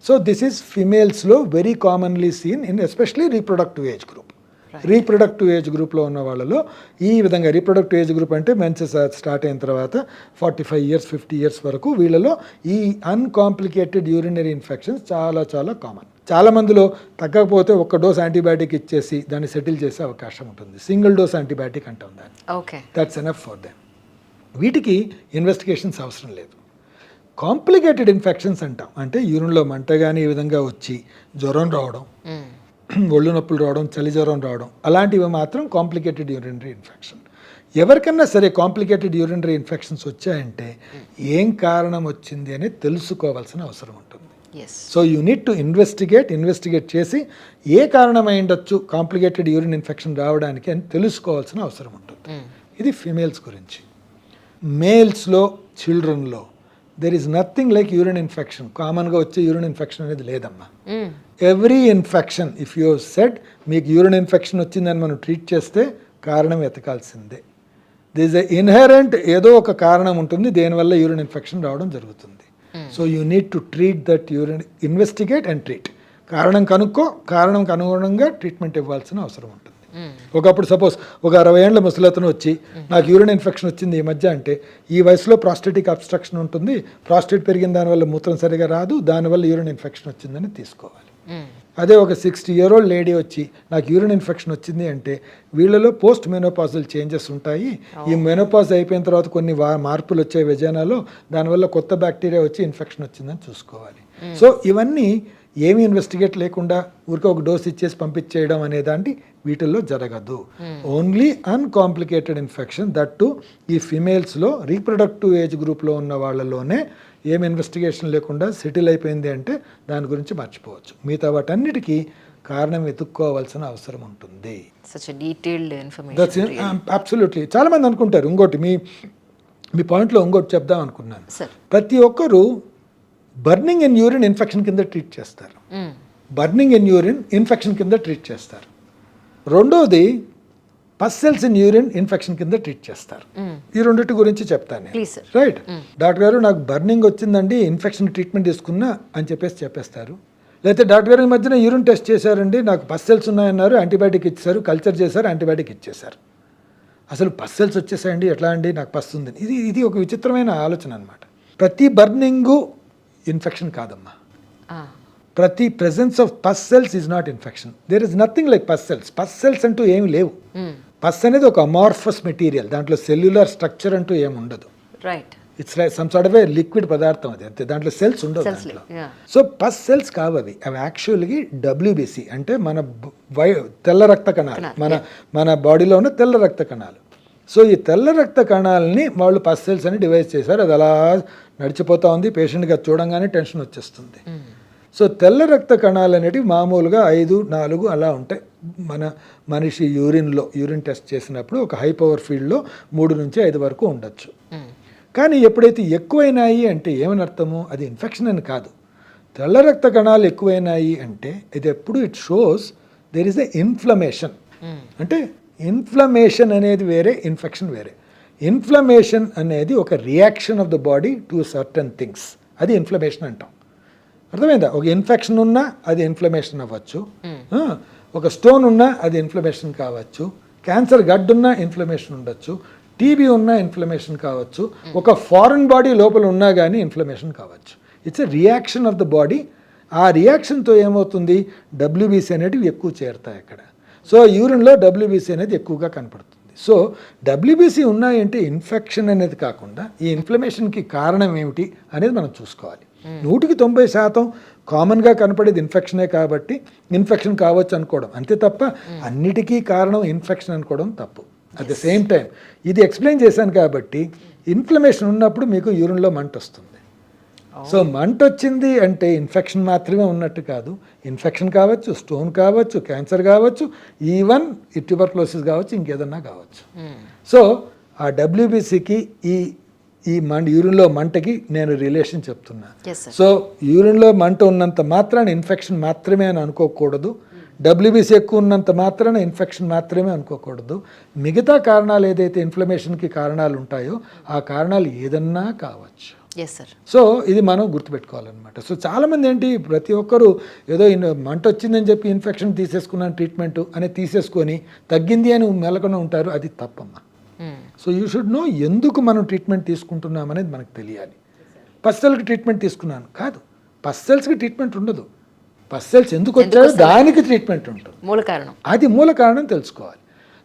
సో దిస్ ఈస్ ఫిమేల్స్లో వెరీ కామన్లీ seen in especially reproductive age group. Reproductive age గ్రూప్లో ఉన్న వాళ్ళలో ఈ విధంగా, రీప్రొడక్టివ్ ఏజ్ గ్రూప్ అంటే మెన్సెస్ స్టార్ట్ అయిన తర్వాత 45 years 50 years వరకు వీళ్ళలో ఈ అన్కాంప్లికేటెడ్ యూరినరీ ఇన్ఫెక్షన్స్ చాలా చాలా కామన్. చాలా మందిలో తగ్గకపోతే 1 డోస్ యాంటీబయాటిక్ ఇచ్చేసి దాన్ని సెటిల్ చేసే అవకాశం ఉంటుంది. సింగిల్ డోస్ యాంటీబయాటిక్ అంటాం దాన్ని. That's enough for them. వీటికి ఇన్వెస్టిగేషన్స్ అవసరం లేదు. కాంప్లికేటెడ్ ఇన్ఫెక్షన్స్ అంటాం, అంటే యూరిన్లో మంట కానీ ఈ విధంగా వచ్చి జ్వరం రావడం, ఒళ్ళు నొప్పులు రావడం, చలి జ్వరం రావడం, అలాంటివి మాత్రం కాంప్లికేటెడ్ యూరినరీ ఇన్ఫెక్షన్. ఎవరికన్నా సరే కాంప్లికేటెడ్ యూరినరీ ఇన్ఫెక్షన్స్ వచ్చాయంటే ఏం కారణం వచ్చింది అనేది తెలుసుకోవాల్సిన అవసరం ఉంటుంది. So you need to investigate చేసి ఏ కారణమై ఉండొచ్చు కాంప్లికేటెడ్ యూరిన్ ఇన్ఫెక్షన్ రావడానికి అని తెలుసుకోవాల్సిన అవసరం ఉంటుంది. ఇది ఫిమేల్స్ గురించి. మేల్స్లో, చిల్డ్రన్లో there is nothing like urine infection. కామన్గా వచ్చే యూరిన్ ఇన్ఫెక్షన్ అనేది లేదమ్మా. Every infection, if you said మీకు యూరిన్ ఇన్ఫెక్షన్ వచ్చిందని మనం ట్రీట్ చేస్తే కారణం వెతకాల్సిందే. దిస్ ఎ ఇన్హెరెంట్ ఏదో ఒక కారణం ఉంటుంది దేనివల్ల యూరిన్ ఇన్ఫెక్షన్ రావడం జరుగుతుంది. So you need to treat that urine, investigate and treat. కారణం కనుక్కో, కారణంకి అనుగుణంగా ట్రీట్మెంట్ ఇవ్వాల్సిన అవసరం ఉంటుంది. ఒకప్పుడు సపోజ్ ఒక 60 ఏళ్ల ముసలతను వచ్చి నాకు యూరిన్ ఇన్ఫెక్షన్ వచ్చింది ఈ మధ్య అంటే, ఈ వయసులో ప్రాస్టేటిక్ అబ్స్ట్రక్షన్ ఉంటుంది, ప్రాస్టేట్ పెరిగిన దానివల్ల మూత్రం సరిగా రాదు, దానివల్ల యూరిన్ ఇన్ఫెక్షన్ వచ్చిందని తీసుకోవాలి. అదే ఒక 60-year-old లేడీ వచ్చి నాకు యూరిన్ ఇన్ఫెక్షన్ వచ్చింది అంటే, వీళ్ళలో పోస్ట్ మెనోపాజల్ చేంజెస్ ఉంటాయి, ఈ మెనోపాజ్ అయిపోయిన తర్వాత కొన్ని మార్పులు వచ్చే విజయనాలో, దానివల్ల కొత్త బ్యాక్టీరియా వచ్చి ఇన్ఫెక్షన్ వచ్చిందని చూసుకోవాలి. సో ఇవన్నీ ఏమి ఇన్వెస్టిగేట్ లేకుండా ఊరికే ఒక డోస్ ఇచ్చేసి పంపించేయడం అనే దాన్ని వీటిల్లో జరగదు. Only uncomplicated infection, that to ఈ ఫిమేల్స్లో రీప్రొడక్టివ్ ఏజ్ గ్రూప్లో ఉన్న వాళ్ళలోనే ఏం ఇన్వెస్టిగేషన్ లేకుండా సెటిల్ అయిపోయింది అంటే దాని గురించి మర్చిపోవచ్చు. మిగతా వాటన్నిటికీ కారణం వెతుక్కోవాల్సిన అవసరం ఉంటుంది. అబ్సల్యూట్లీ. చాలా మంది అనుకుంటారు ఇంకోటి, మీ పాయింట్లో ఇంకోటి చెప్దాం అనుకున్నాను. ప్రతి ఒక్కరూ బర్నింగ్ ఇన్ యూరిన్ ఇన్ఫెక్షన్ కింద ట్రీట్ చేస్తారు. బర్నింగ్ ఇన్ యూరిన్ ఇన్ఫెక్షన్ కింద ట్రీట్ చేస్తారు. రెండోది pus cells in urine infection కింద ట్రీట్ చేస్తారు. ఈ రెండింటి గురించి చెప్తాను. రైట్, డాక్టర్ గారు నాకు బర్నింగ్ వచ్చిందండి, ఇన్ఫెక్షన్ ట్రీట్మెంట్ తీసుకున్నా అని చెప్పేస్తారు. లేకపోతే డాక్టర్ గారు ఈ మధ్యన యూరిన్ టెస్ట్ చేశారండి, నాకు పస్ సెల్స్ ఉన్నాయన్నారు, యాంటీబయాటిక్ ఇచ్చారు, కల్చర్ చేశారు, యాంటీబయాటిక్ ఇచ్చేశారు. అసలు పస్ సెల్స్ వచ్చేసాయండి, ఎట్లా అండి, నాకు పస్ ఉంది. ఇది ఒక విచిత్రమైన ఆలోచన అనమాట. ప్రతి బర్నింగు ఇన్ఫెక్షన్ కాదమ్మా. ప్రతి presence of pus cells is not infection. There is nothing like pus cells. Pus cells అంటూ ఏమి లేవు. పస్ అనేది ఒక అమార్ఫస్ మెటీరియల్, దాంట్లో సెల్యులర్ స్ట్రక్చర్ అంటూ ఏమి ఉండదు. It's like some sort of a liquid పదార్థం అది, అంతే. దాంట్లో సెల్స్ ఉండవు దాంట్లో. సో పస్ సెల్స్ కావవి. అవి యాక్చువల్గా WBC అంటే మన తెల్ల రక్త కణాలు, మన బాడీలో ఉన్న తెల్ల రక్త కణాలు. సో ఈ తెల్ల రక్త కణాలని వాళ్ళు పస్ సెల్స్ అని డివైడ్ చేశారు. అది అలా నడిచిపోతూ ఉంది, పేషెంట్గా చూడంగానే టెన్షన్ వచ్చేస్తుంది. సో తెల్ల రక్త కణాలు అనేటివి మామూలుగా 5, 4 అలా ఉంటాయి. మనిషి యూరిన్ టెస్ట్ చేసినప్పుడు ఒక హై పవర్ ఫీల్డ్లో 3 నుంచి 5 వరకు ఉండొచ్చు. కానీ ఎప్పుడైతే ఎక్కువైనాయి అంటే ఏమని అర్థము, అది ఇన్ఫెక్షన్ అని కాదు. తెల్ల రక్త కణాలు ఎక్కువైనాయి అంటే ఇది ఎప్పుడు it shows there is a inflammation. అంటే ఇన్ఫ్లమేషన్ అనేది వేరే, ఇన్ఫెక్షన్ వేరే. ఇన్ఫ్లమేషన్ అనేది ఒక reaction of the body to certain things, అది ఇన్ఫ్లమేషన్ అంటాం. అర్థమైందా? ఒక ఇన్ఫెక్షన్ ఉన్నా అది ఇన్ఫ్లమేషన్ అవ్వచ్చు, ఒక స్టోన్ ఉన్నా అది ఇన్ఫ్లమేషన్ కావచ్చు, క్యాన్సర్ గడ్డ ఉన్నా ఇన్ఫ్లమేషన్ ఉండొచ్చు, టీబీ ఉన్నా ఇన్ఫ్లమేషన్ కావచ్చు, ఒక ఫారెన్ బాడీ లోపల ఉన్నా కానీ ఇన్ఫ్లమేషన్ కావచ్చు. It's a reaction of the body. ఆ రియాక్షన్తో ఏమవుతుంది, WBC అనేటివి ఎక్కువ చేరుతాయి అక్కడ. సో యూరిన్లో WBC అనేది ఎక్కువగా కనపడుతుంది. సో WBC ఉన్నాయంటే ఇన్ఫెక్షన్ అనేది కాకుండా ఈ ఇన్ఫ్లమేషన్కి కారణం ఏమిటి అనేది మనం చూసుకోవాలి. 100% కామన్గా కనపడేది ఇన్ఫెక్షనే కాబట్టి ఇన్ఫెక్షన్ కావచ్చు అనుకోవడం అంతే తప్ప అన్నిటికీ కారణం ఇన్ఫెక్షన్ అనుకోవడం తప్పు. అట్ ద సేమ్ టైం ఇది ఎక్స్ప్లెయిన్ చేశాను కాబట్టి ఇన్ఫ్లమేషన్ ఉన్నప్పుడు మీకు యూరిన్లో మంట వస్తుంది. సో మంట వచ్చింది అంటే ఇన్ఫెక్షన్ మాత్రమే ఉన్నట్టు కాదు. ఇన్ఫెక్షన్ కావచ్చు, స్టోన్ కావచ్చు, క్యాన్సర్ కావచ్చు, ఈవెన్ ట్యూబర్క్లోసిస్ కావచ్చు, ఇంకేదన్నా కావచ్చు. సో ఆ WBCకి ఈ యూరిన్లో మంటకి నేను రిలేషన్ చెప్తున్నా. సో యూరిన్లో మంట ఉన్నంత మాత్రాన ఇన్ఫెక్షన్ మాత్రమే అని అనుకోకూడదు. WBC ఎక్కువ ఉన్నంత మాత్రాన ఇన్ఫెక్షన్ మాత్రమే అనుకోకూడదు. మిగతా కారణాలు ఏదైతే ఇన్ఫ్లమేషన్కి కారణాలు ఉంటాయో ఆ కారణాలు ఏదన్నా కావచ్చు. సో ఇది మనం గుర్తుపెట్టుకోవాలన్నమాట. సో చాలామంది ఏంటి, ప్రతి ఒక్కరు ఏదో మంట వచ్చిందని చెప్పి ఇన్ఫెక్షన్ తీసేసుకున్నాను ట్రీట్మెంట్ అని తీసేసుకొని తగ్గింది అని మెలకొని ఉంటారు. అది తప్పమ్మా. సో యూ షుడ్ నో ఎందుకు మనం ట్రీట్మెంట్ తీసుకుంటున్నాం అనేది మనకు తెలియాలి. పస్సెల్కి ట్రీట్మెంట్ తీసుకున్నాను కాదు, పస్సెల్స్కి ట్రీట్మెంట్ ఉండదు. పస్సెల్స్ ఎందుకు వచ్చాయో దానికి ట్రీట్మెంట్ ఉంటుంది. అది మూల కారణం తెలుసుకోవాలి.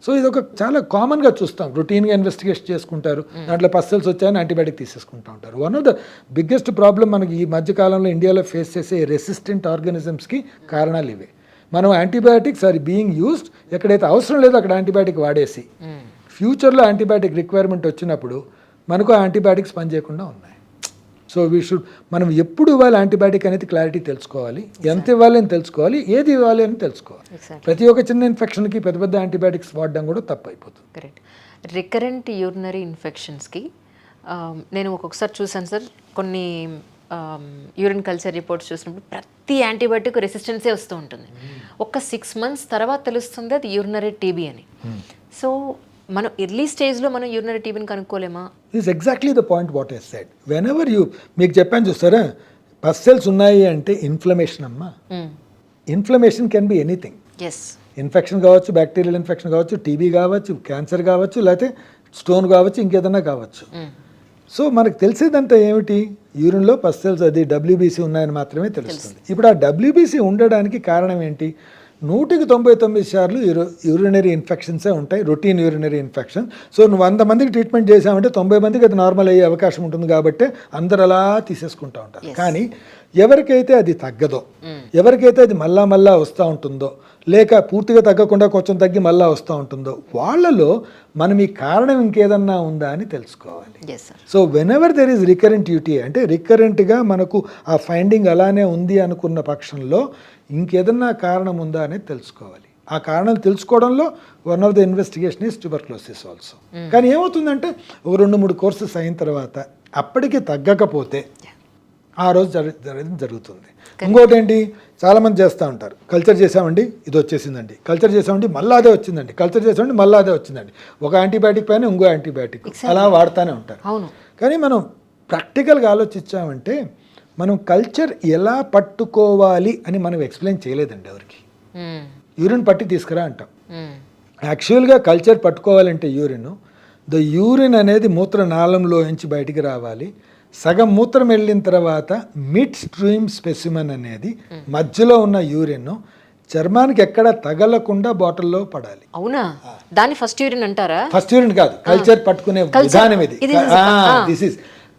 సో ఇది ఒక చాలా కామన్గా చూస్తాం, రొటీన్గా ఇన్వెస్టిగేషన్ చేసుకుంటారు, దాంట్లో పస్సెల్స్ వచ్చాయని యాంటీబయాటిక్ తీసేసుకుంటూ ఉంటారు. One of the biggest problem మనకి ఈ మధ్యకాలంలో ఇండియాలో ఫేస్ చేసే రెసిస్టెంట్ ఆర్గానిజమ్స్కి కారణాలు ఇవే. మనం యాంటీబయాటిక్స్ ఆర్ బీయింగ్ యూస్డ్, ఎక్కడైతే అవసరం లేదో అక్కడ యాంటీబయాటిక్ వాడేసి ఫ్యూచర్లో యాంటీబయాటిక్ రిక్వైర్మెంట్ వచ్చినప్పుడు మనకు యాంటీబయాటిక్స్ పనిచేయకుండా ఉన్నాయి. సో మనం ఎప్పుడు ఇవ్వాలి యాంటీబయాటిక్ అనేది క్లారిటీ తెలుసుకోవాలి, ఎంత ఇవ్వాలి అని తెలుసుకోవాలి, ఏది ఇవ్వాలి అని తెలుసుకోవాలి. ప్రతి ఒక్క చిన్న ఇన్ఫెక్షన్కి పెద్ద పెద్ద యాంటీబయాటిక్స్ వాడడం కూడా తప్పు అయిపోతుంది. కరెక్ట్. రికరెంట్ యూరినరీ ఇన్ఫెక్షన్స్కి నేను ఒక్కొక్కసారి చూసాను సార్, కొన్ని యూరిన్ కల్చర్ రిపోర్ట్స్ చూసినప్పుడు ప్రతి యాంటీబయాటిక్ రెసిస్టెన్సే వస్తూ ఉంటుంది. ఒక 6 months తర్వాత తెలుస్తుంది అది యూరినరీ టీబీ అని. సో మనం ఎర్లీ స్టేజ్లో మనం యూరినరీ టీబీని కనుక్కోలేమా? Is exactly the point what I said. Whenever మీకు చెప్పాను చూస్తారా, పస్సెల్స్ ఉన్నాయి అంటే ఇన్ఫ్లమేషన్ అమ్మా. Inflammation can be anything. Infection కావచ్చు, బ్యాక్టీరియల్ ఇన్ఫెక్షన్ కావచ్చు, టీబీ కావచ్చు, క్యాన్సర్ కావచ్చు, లేకపోతే స్టోన్ కావచ్చు, ఇంకేదన్నా కావచ్చు. సో మనకు తెలిసేదంతా ఏమిటి, యూరిన్లో పస్సెల్స్ అది WBC ఉన్నాయని మాత్రమే తెలుస్తుంది. ఇప్పుడు ఆ WBC ఉండడానికి కారణం ఏంటి, 199 యూరినరీ ఇన్ఫెక్షన్సే ఉంటాయి, రొటీన్ యూరినరీ ఇన్ఫెక్షన్. సో నువ్వు 100 మందికి ట్రీట్మెంట్ చేసామంటే 90 మందికి అది నార్మల్ అయ్యే అవకాశం ఉంటుంది కాబట్టి అందరు అలా తీసేసుకుంటూ ఉంటారు. కానీ ఎవరికైతే అది తగ్గదో, ఎవరికైతే అది మళ్ళా వస్తూ ఉంటుందో, లేక పూర్తిగా తగ్గకుండా కొంచెం తగ్గి మళ్ళా వస్తూ ఉంటుందో, వాళ్ళలో మనం ఈ కారణం ఇంకేదన్నా ఉందా అని తెలుసుకోవాలి. So whenever there is recurrent UTI, అంటే రికరెంట్గా మనకు ఆ ఫైండింగ్ అలానే ఉంది అనుకున్న పక్షంలో ఇంకేదన్నా కారణం ఉందా అనేది తెలుసుకోవాలి. ఆ కారణాలు తెలుసుకోవడంలో one of the investigation is tuberculosis also. కానీ ఏమవుతుందంటే ఒక 2-3 కోర్సెస్ అయిన తర్వాత అప్పటికి తగ్గకపోతే ఆ రోజు జరుగుతుంది. ఇంకోటి ఏంటి, చాలామంది చేస్తూ ఉంటారు, కల్చర్ చేసామండి ఇది వచ్చేసిందండి, కల్చర్ చేసామండి మళ్ళీ అదే వచ్చిందండి, కల్చర్ చేసామండి మళ్ళీ అదే వచ్చిందండి, ఒక యాంటీబయాటిక్ పైన ఇంకో యాంటీబయాటిక్ అలా వాడుతూనే ఉంటారు. కానీ మనం ప్రాక్టికల్గా ఆలోచించామంటే మనం కల్చర్ ఎలా పట్టుకోవాలి అని మనం ఎక్స్ప్లెయిన్ చేయలేదండి ఎవరికి. యూరిన్ పట్టి తీసుకురా అంటాం. యాక్చువల్గా కల్చర్ పట్టుకోవాలంటే ద యూరిన్ అనేది మూత్రనాళంలో నుంచి బయటికి రావాలి. సగం మూత్రం వెళ్ళిన తర్వాత మిడ్ స్ట్రీమ్ స్పెసిమన్ అనేది మధ్యలో ఉన్న యూరిన్ చర్మానికి ఎక్కడ తగలకుండా బాటిల్లో పడాలి. అవునా, దాన్ని ఫస్ట్ యూరిన్ అంటారా? ఫస్ట్ యూరిన్ కాదు, కల్చర్ పట్టుకునే విధానం ఇది. దిస్ ఈస్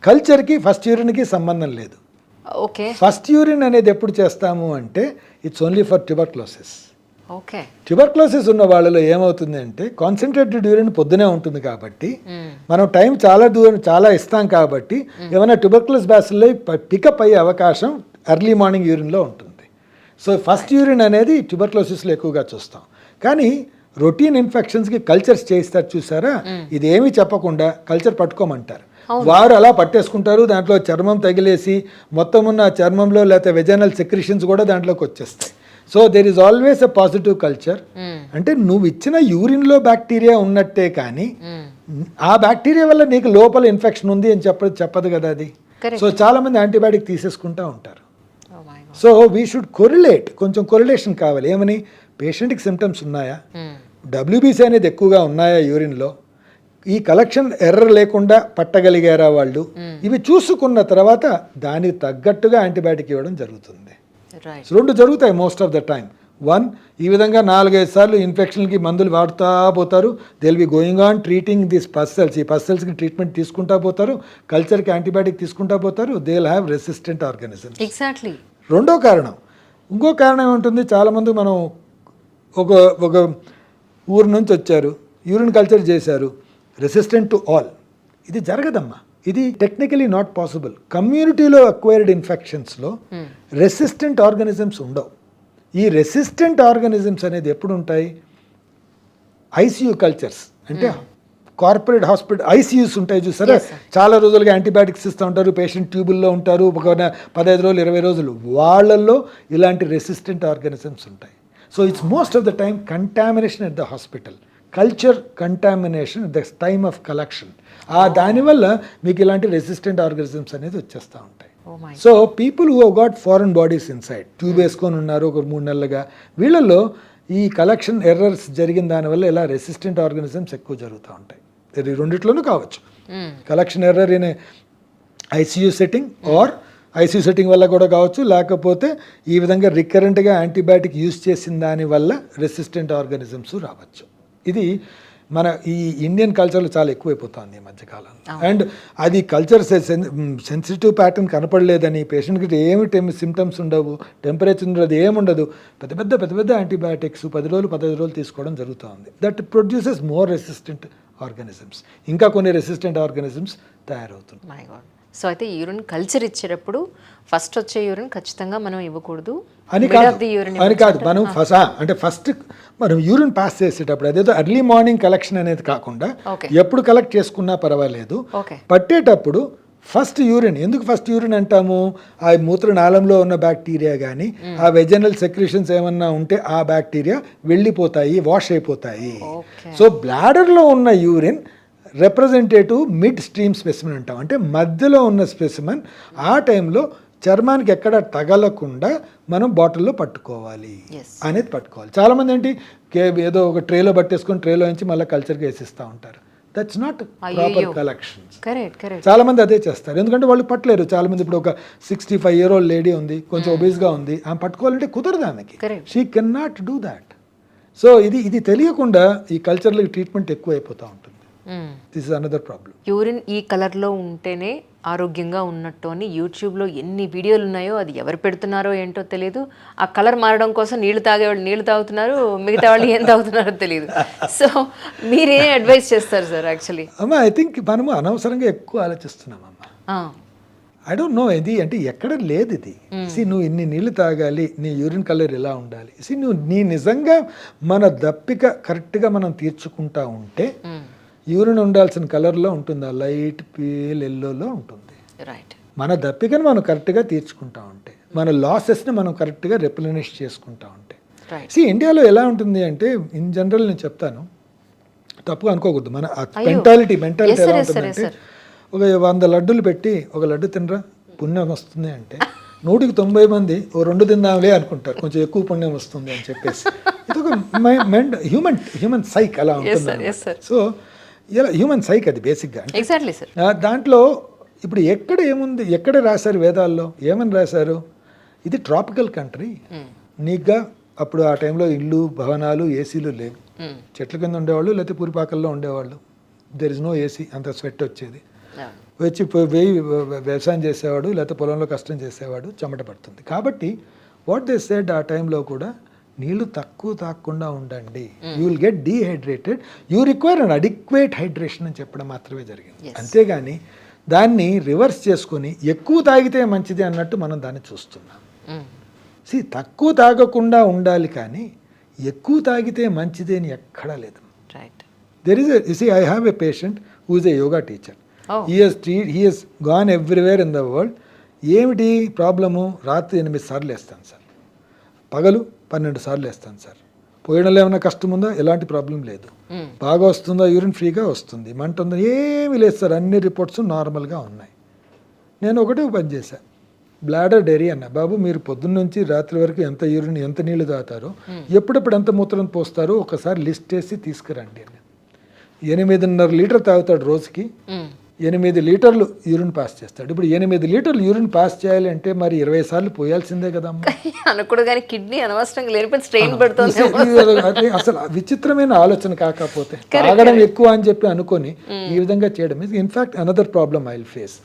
కల్చర్కి ఫస్ట్ యూరిన్కి సంబంధం లేదు. ఓకే, ఫస్ట్ యూరిన్ అనేది ఎప్పుడు చేస్తాము అంటే it's only for tuberculosis. Okay, tuberculosis ఉన్న వాళ్ళలో ఏమవుతుంది అంటే కాన్సన్ట్రేటెడ్ యూరిన్ పొద్దునే ఉంటుంది కాబట్టి మనం టైం చాలా ఇస్తాం కాబట్టి ఏమైనా ట్యూబర్క్లోసిస్ బ్యాసిల్లో పికప్ అయ్యే అవకాశం ఎర్లీ మార్నింగ్ యూరిన్లో ఉంటుంది. సో ఫస్ట్ యూరిన్ అనేది ట్యూబర్క్లోసిస్లో ఎక్కువగా చూస్తాం. కానీ రొటీన్ ఇన్ఫెక్షన్స్కి కల్చర్స్ చేయిస్తారు చూసారా, ఇది ఏమీ చెప్పకుండా కల్చర్ పట్టుకోమంటారు. వారు అలా పట్టేసుకుంటారు, దాంట్లో చర్మం తగిలేసి మొత్తం ఉన్న చర్మంలో లేకపోతే వెజైనల్ సెక్రిషన్స్ కూడా దాంట్లోకి వచ్చేస్తాయి. So there is always a positive culture. అంటే నువ్వు ఇచ్చిన యూరిన్లో బ్యాక్టీరియా ఉన్నట్టే కానీ ఆ బ్యాక్టీరియా వల్ల నీకు లోపల ఇన్ఫెక్షన్ ఉంది అని చెప్పదు కదా అది. సో చాలా మంది యాంటీబయాటిక్ తీసేసుకుంటూ ఉంటారు. సో వీ షుడ్ కొరిలేట్, కొంచెం కొరిలేషన్ కావాలి. ఏమని, పేషెంట్కి సిమ్టమ్స్ ఉన్నాయా, WBC అనేది ఎక్కువగా ఉన్నాయా యూరిన్లో, ఈ కలెక్షన్ ఎర్రర్ లేకుండా పట్టగలిగారా వాళ్ళు, ఇవి చూసుకున్న తర్వాత దానికి తగ్గట్టుగా యాంటీబయాటిక్ ఇవ్వడం జరుగుతుంది. రెండు జరుగుతాయి most of the time. One, ఈ విధంగా 4-5 సార్లు ఇన్ఫెక్షన్కి మందులు వాడుతూ పోతారు, they will be going on treating this pus cells, ఈ పస్సెల్స్కి ట్రీట్మెంట్ తీసుకుంటా పోతారు, కల్చర్కి యాంటీబయాటిక్ తీసుకుంటా పోతారు, they will have resistant organisms. Exactly. రెండో కారణం, ఇంకో కారణం ఏముంటుంది, చాలామంది మనం ఒక ఊరు నుంచి వచ్చారు, యూరిన్ కల్చర్ చేశారు, రెసిస్టెంట్ టు ఆల్. ఇది జరగదమ్మా, ఇది టెక్నికలీ నాట్ పాసిబుల్. కమ్యూనిటీలో అక్వైర్డ్ ఇన్ఫెక్షన్స్లో రెసిస్టెంట్ ఆర్గానిజమ్స్ ఉండవు. ఈ రెసిస్టెంట్ ఆర్గానిజమ్స్ అనేది ఎప్పుడు ఉంటాయి, ICU కల్చర్స్ అంటే కార్పొరేట్ హాస్పిటల్ ICUs ఉంటాయి చూసారా, చాలా రోజులుగా యాంటీబయాటిక్స్ ఇస్తూ ఉంటారు, పేషెంట్ ట్యూబుల్లో ఉంటారు, ఒక 15 రోజులు 20 రోజులు, వాళ్ళల్లో ఇలాంటి రెసిస్టెంట్ ఆర్గానిజమ్స్ ఉంటాయి. So it's most of the time contamination at the hospital, culture contamination at the time of collection. దానివల్ల మీకు ఇలాంటి రెసిస్టెంట్ ఆర్గానిజమ్స్ అనేది వచ్చేస్తూ ఉంటాయి. So people who got foreign bodies inside, tube వేసుకొని ఉన్నారు ఒక 3 నెలలుగా, వీళ్ళల్లో ఈ కలెక్షన్ ఎర్రర్స్ జరిగిన దానివల్ల ఇలా రెసిస్టెంట్ ఆర్గానిజమ్స్ ఎక్కువ జరుగుతూ ఉంటాయి. ఇది రెండిట్లోనూ కావచ్చు, collection error in ICU setting or ICU setting వల్ల కూడా కావచ్చు, లేకపోతే ఈ విధంగా రికరెంట్గా యాంటీబయాటిక్ యూజ్ చేసిన దానివల్ల రెసిస్టెంట్ ఆర్గానిజమ్స్ రావచ్చు. ఇది మన ఈ ఇండియన్ కల్చర్లో చాలా ఎక్కువైపోతుంది ఈ మధ్యకాలంలో. అండ్ అది కల్చర్ సెన్సిటివ్ ప్యాటర్న్ కనపడలేదని, పేషెంట్కి ఏమి సిమ్టమ్స్ ఉండవు, టెంపరేచర్ ఉండదు, ఏముండదు, పెద్ద పెద్ద యాంటీబయాటిక్స్ 15 రోజులు తీసుకోవడం జరుగుతూ ఉంది. That produces more resistant organisms, ఇంకా కొన్ని రెసిస్టెంట్ ఆర్గానిజమ్స్ తయారవుతున్నాయి. సో అయితే యూరిన్ కల్చర్ ఇచ్చేటప్పుడు ఫస్ట్ వచ్చే యూరిన్ ఖచ్చితంగా మనం ఇవ్వకూడదు అని కాదు. మనం ఫస్ట్ మనం యూరిన్ పాస్ చేసేటప్పుడు అదేదో ఎర్లీ మార్నింగ్ కలెక్షన్ అనేది కాకుండా ఎప్పుడు కలెక్ట్ చేసుకున్నా పర్వాలేదు, పట్టేటప్పుడు ఫస్ట్ యూరిన్. ఎందుకు ఫస్ట్ యూరిన్ అంటాము, ఆ మూత్రనాళంలో ఉన్న బ్యాక్టీరియా కానీ ఆ వెజనల్ సెక్రిషన్స్ ఏమన్నా ఉంటే ఆ బ్యాక్టీరియా వెళ్ళిపోతాయి, వాష్ అయిపోతాయి. సో బ్లాడర్లో ఉన్న urine representative mid stream specimen అంటాం, అంటే మధ్యలో ఉన్న స్పెసిమెన్. ఆ టైంలో చర్మానికి ఎక్కడ తగలకుండా మనం బాటిల్లో పట్టుకోవాలి అనేది పట్టుకోవాలి. చాలామంది ఏంటి ఏదో ఒక ట్రేలో పట్టేసుకొని ట్రేలో నుంచి మళ్ళీ కల్చర్గా వేసిస్తూ ఉంటారు. That's not proper collections. చాలా మంది అదే చేస్తారు, ఎందుకంటే వాళ్ళు పట్టలేరు. చాలా మంది ఇప్పుడు ఒక 65-year-old లేడీ ఉంది, కొంచెం ఒబేస్గా ఉంది, ఆమె పట్టుకోవాలంటే కుదరదు ఆమెకి. She can not do that. So ఇది తెలియకుండా ఈ కల్చర్లో ట్రీట్మెంట్ ఎక్కువ అయిపోతూ ఉంటుంది. This is another problem. Urine ఈ కలర్లో ఉంటేనే ఆరోగ్యంగా ఉన్నట్టు అని యూట్యూబ్లో ఎన్ని వీడియోలు ఉన్నాయో, అది ఎవరు పెడుతున్నారో ఏంటో తెలియదు. ఆ కలర్ మారడం కోసం నీళ్లు తాగేవాళ్ళు నీళ్లు తాగుతున్నారు, మిగతా వాళ్ళు ఏం తాగుతున్నారో తెలియదు. సో మీరే అడ్వైస్ చేస్తారు సార్? యాక్చువల్లీ అమ్మా, ఐ థింక్ మనము అనవసరంగా ఎక్కువ ఆలోచిస్తున్నామమ్మా. ఐ డోంట్ నో ఇది అంటే ఎక్కడ లేదు ఇది. నువ్వు ఇన్ని నీళ్లు తాగాలి, నీ యూరిన్ కలర్ ఇలా ఉండాలి. నీ నిజంగా మన దప్పిక కరెక్ట్గా మనం తీర్చుకుంటా ఉంటే యూరిన్ ఉండాల్సిన కలర్లో ఉంటుంది, లైట్ పేల్ ఎల్లోలో ఉంటుంది. రైట్. మన దప్పికను మనం కరెక్ట్గా తీర్చుకుంటా ఉంటే, మన లాసెస్ని మనం కరెక్ట్గా రిప్లెనిష్ చేసుకుంటా ఉంటే. ఇండియాలో ఎలా ఉంటుంది అంటే, ఇన్ జనరల్ నేను చెప్తాను, తప్పుగా అనుకోకూడదు, మన మెంటాలిటీ ఎలా ఉంటుందంటే, ఒక 100 లడ్డూలు పెట్టి ఒక లడ్డు తినరా పుణ్యం వస్తుంది అంటే 190 మంది ఓ 2 తిందాంలే అనుకుంటారు, కొంచెం ఎక్కువ పుణ్యం వస్తుంది అని చెప్పేసి. ఇది ఒక హ్యూమన్ సైక్ అలా ఉంటుంది. సో ఇలా హ్యూమన్ సైక్ అది బేసిక్గా. దాంట్లో ఇప్పుడు ఎక్కడ రాశారు వేదాల్లో, ఏమని రాశారు? ఇది ట్రాపికల్ కంట్రీ, నీట్గా అప్పుడు ఆ టైంలో ఇళ్ళు, భవనాలు, ఏసీలు లేవు. చెట్ల కింద ఉండేవాళ్ళు, లేకపోతే పూరిపాకల్లో ఉండేవాళ్ళు. దెర్ ఇస్ నో ఏసీ, అంత స్వెట్ వచ్చేది. వచ్చి వ్యవసాయం చేసేవాడు, లేకపోతే పొలంలో కష్టం చేసేవాడు, చెమట పడుతుంది. కాబట్టి వాట్ దే సెడ్ ఆ టైంలో కూడా, నీళ్లు తక్కువ తాగకుండా ఉండండి, you will get dehydrated, you require an adequate hydration అని చెప్పడం మాత్రమే జరిగింది. అంతేగాని దాన్ని రివర్స్ చేసుకొని ఎక్కువ తాగితే మంచిది అన్నట్టు మనం దాన్ని చూస్తున్నాం. తక్కువ తాగకుండా ఉండాలి, కానీ ఎక్కువ తాగితే మంచిది అని ఎక్కడా లేదు. There is I have a patient who is a yoga teacher. He has gone everywhere in the world. ఏమిటి ప్రాబ్లము? రాత్రి 8 సార్లు వేస్తాను సార్, పగలు 12 సార్లు వేస్తాను సార్. పోయడంలో ఏమైనా కష్టం ఉందా? ఎలాంటి ప్రాబ్లం లేదు. బాగా వస్తుందా? యూరిన్ ఫ్రీగా వస్తుంది. మంట ఉందా? ఏమీ లేదు సార్, అన్ని రిపోర్ట్స్ నార్మల్గా ఉన్నాయి. నేను ఒకటే పని చేశాను, బ్లాడర్ డైరీ అన్న, బాబు మీరు పొద్దున్న నుంచి రాత్రి వరకు ఎంత యూరిన్, ఎంత నీళ్లు తాగుతారో, ఎప్పుడెప్పుడు ఎంత మూత్రం పోస్తారో ఒకసారి లిస్ట్ వేసి తీసుకురండి. 8.5 లీటర్ తాగుతాడు రోజుకి, 8 లీటర్లు యూరిన్ పాస్ చేస్తాడు. ఇప్పుడు 8 లీటర్లు యూరిన్ పాస్ చేయాలి అంటే మరి 20 సార్లు పోయాల్సిందే కదమ్మా. అనకూడదు, కానీ కిడ్నీ అనవసరంగా లేనిపోయిన స్ట్రెయిన్ పడుతుంది. అసలు విచిత్రమైన ఆలోచన. కాకపోతే తాగడం ఎక్కువ అని చెప్పి అనుకొని ఈ విధంగా చేయడం is in fact another problem I will face.